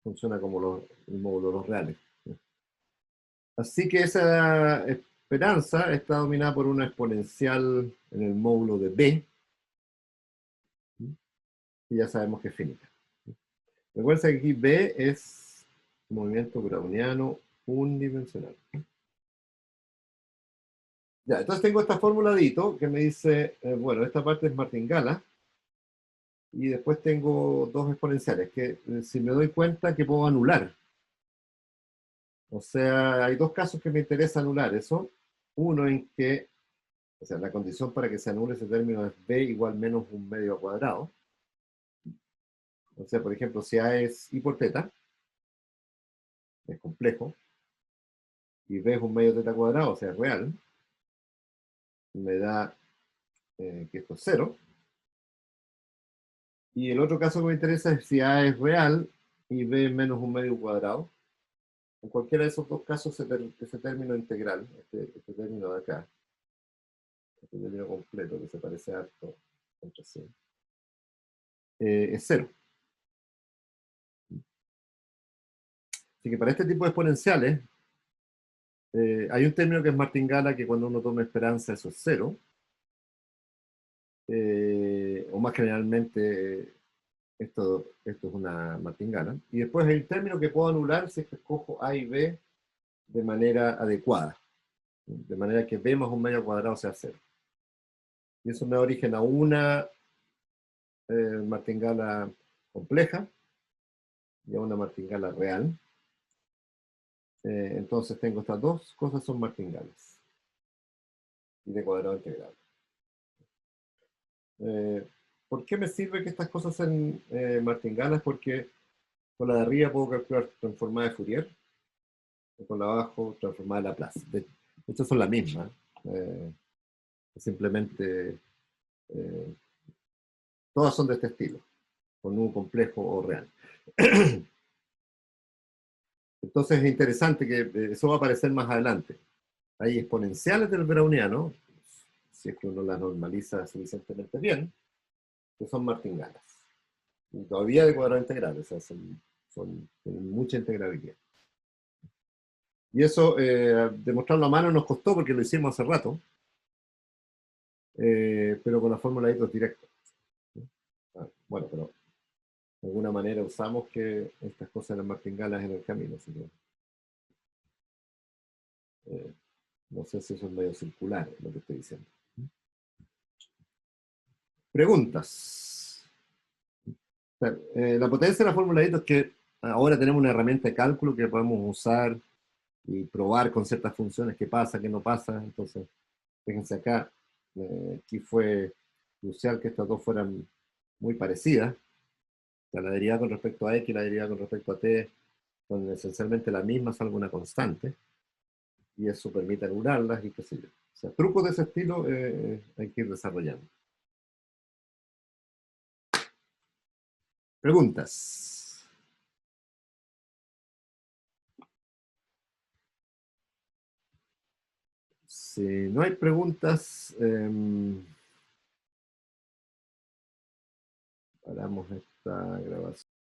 funciona como el módulo de los reales. Así que esa esperanza está dominada por una exponencial en el módulo de B, y ya sabemos que es finita. Recuerda que aquí B es movimiento browniano unidimensional. Ya, entonces tengo esta fórmula de Ito que me dice, bueno, esta parte es martingala, y después tengo dos exponenciales, que si me doy cuenta que puedo anular. O sea, hay dos casos que me interesa anular eso. Uno en que, o sea, la condición para que se anule ese término es B igual menos un medio al cuadrado. O sea, por ejemplo, si A es I por teta, es complejo, y B es un medio teta cuadrado, o sea, es real, me da que esto es cero. Y el otro caso que me interesa es si A es real y B es menos un medio cuadrado. En cualquiera de esos dos casos, ese término integral, este término de acá, este término completo que se parece harto entre sí, es cero. Así que para este tipo de exponenciales, hay un término que es martingala, que cuando uno toma esperanza eso es cero. O más generalmente esto es una martingala. Y después hay un término que puedo anular si es que escojo A y B de manera adecuada. De manera que B más un medio cuadrado sea cero. Y eso me da origen a una martingala compleja y a una martingala real. Entonces tengo estas dos cosas, son martingales. Y de cuadrado integral. ¿Por qué me sirve que estas cosas sean martingalas? Porque con la de arriba puedo calcular transformada de Fourier, y con la de abajo transformada de Laplace. De hecho son las mismas. Simplemente todas son de este estilo, con un complejo o real. Entonces es interesante que eso va a aparecer más adelante. Hay exponenciales del browniano, si es que uno las normaliza suficientemente bien, que son martingalas. Y todavía de cuadrado integral, o sea, tienen mucha integrabilidad. Y eso, demostrarlo a mano nos costó porque lo hicimos hace rato, pero con la fórmula de Ito es directo. Bueno, pero de alguna manera usamos que estas cosas eran martingalas en el camino, así que, no sé si eso es medio circular lo que estoy diciendo. Preguntas. La potencia de la fórmula de Ito es que ahora tenemos una herramienta de cálculo que podemos usar y probar con ciertas funciones qué pasa, qué no pasa. Entonces, fíjense acá, aquí fue crucial que estas dos fueran muy parecidas. O sea, la derivada con respecto a x y la derivada con respecto a t son esencialmente la misma, salvo una constante. Y eso permite anularlas y qué sé yo. O sea, trucos de ese estilo hay que ir desarrollando. Preguntas. Si no hay preguntas, paramos esta grabación.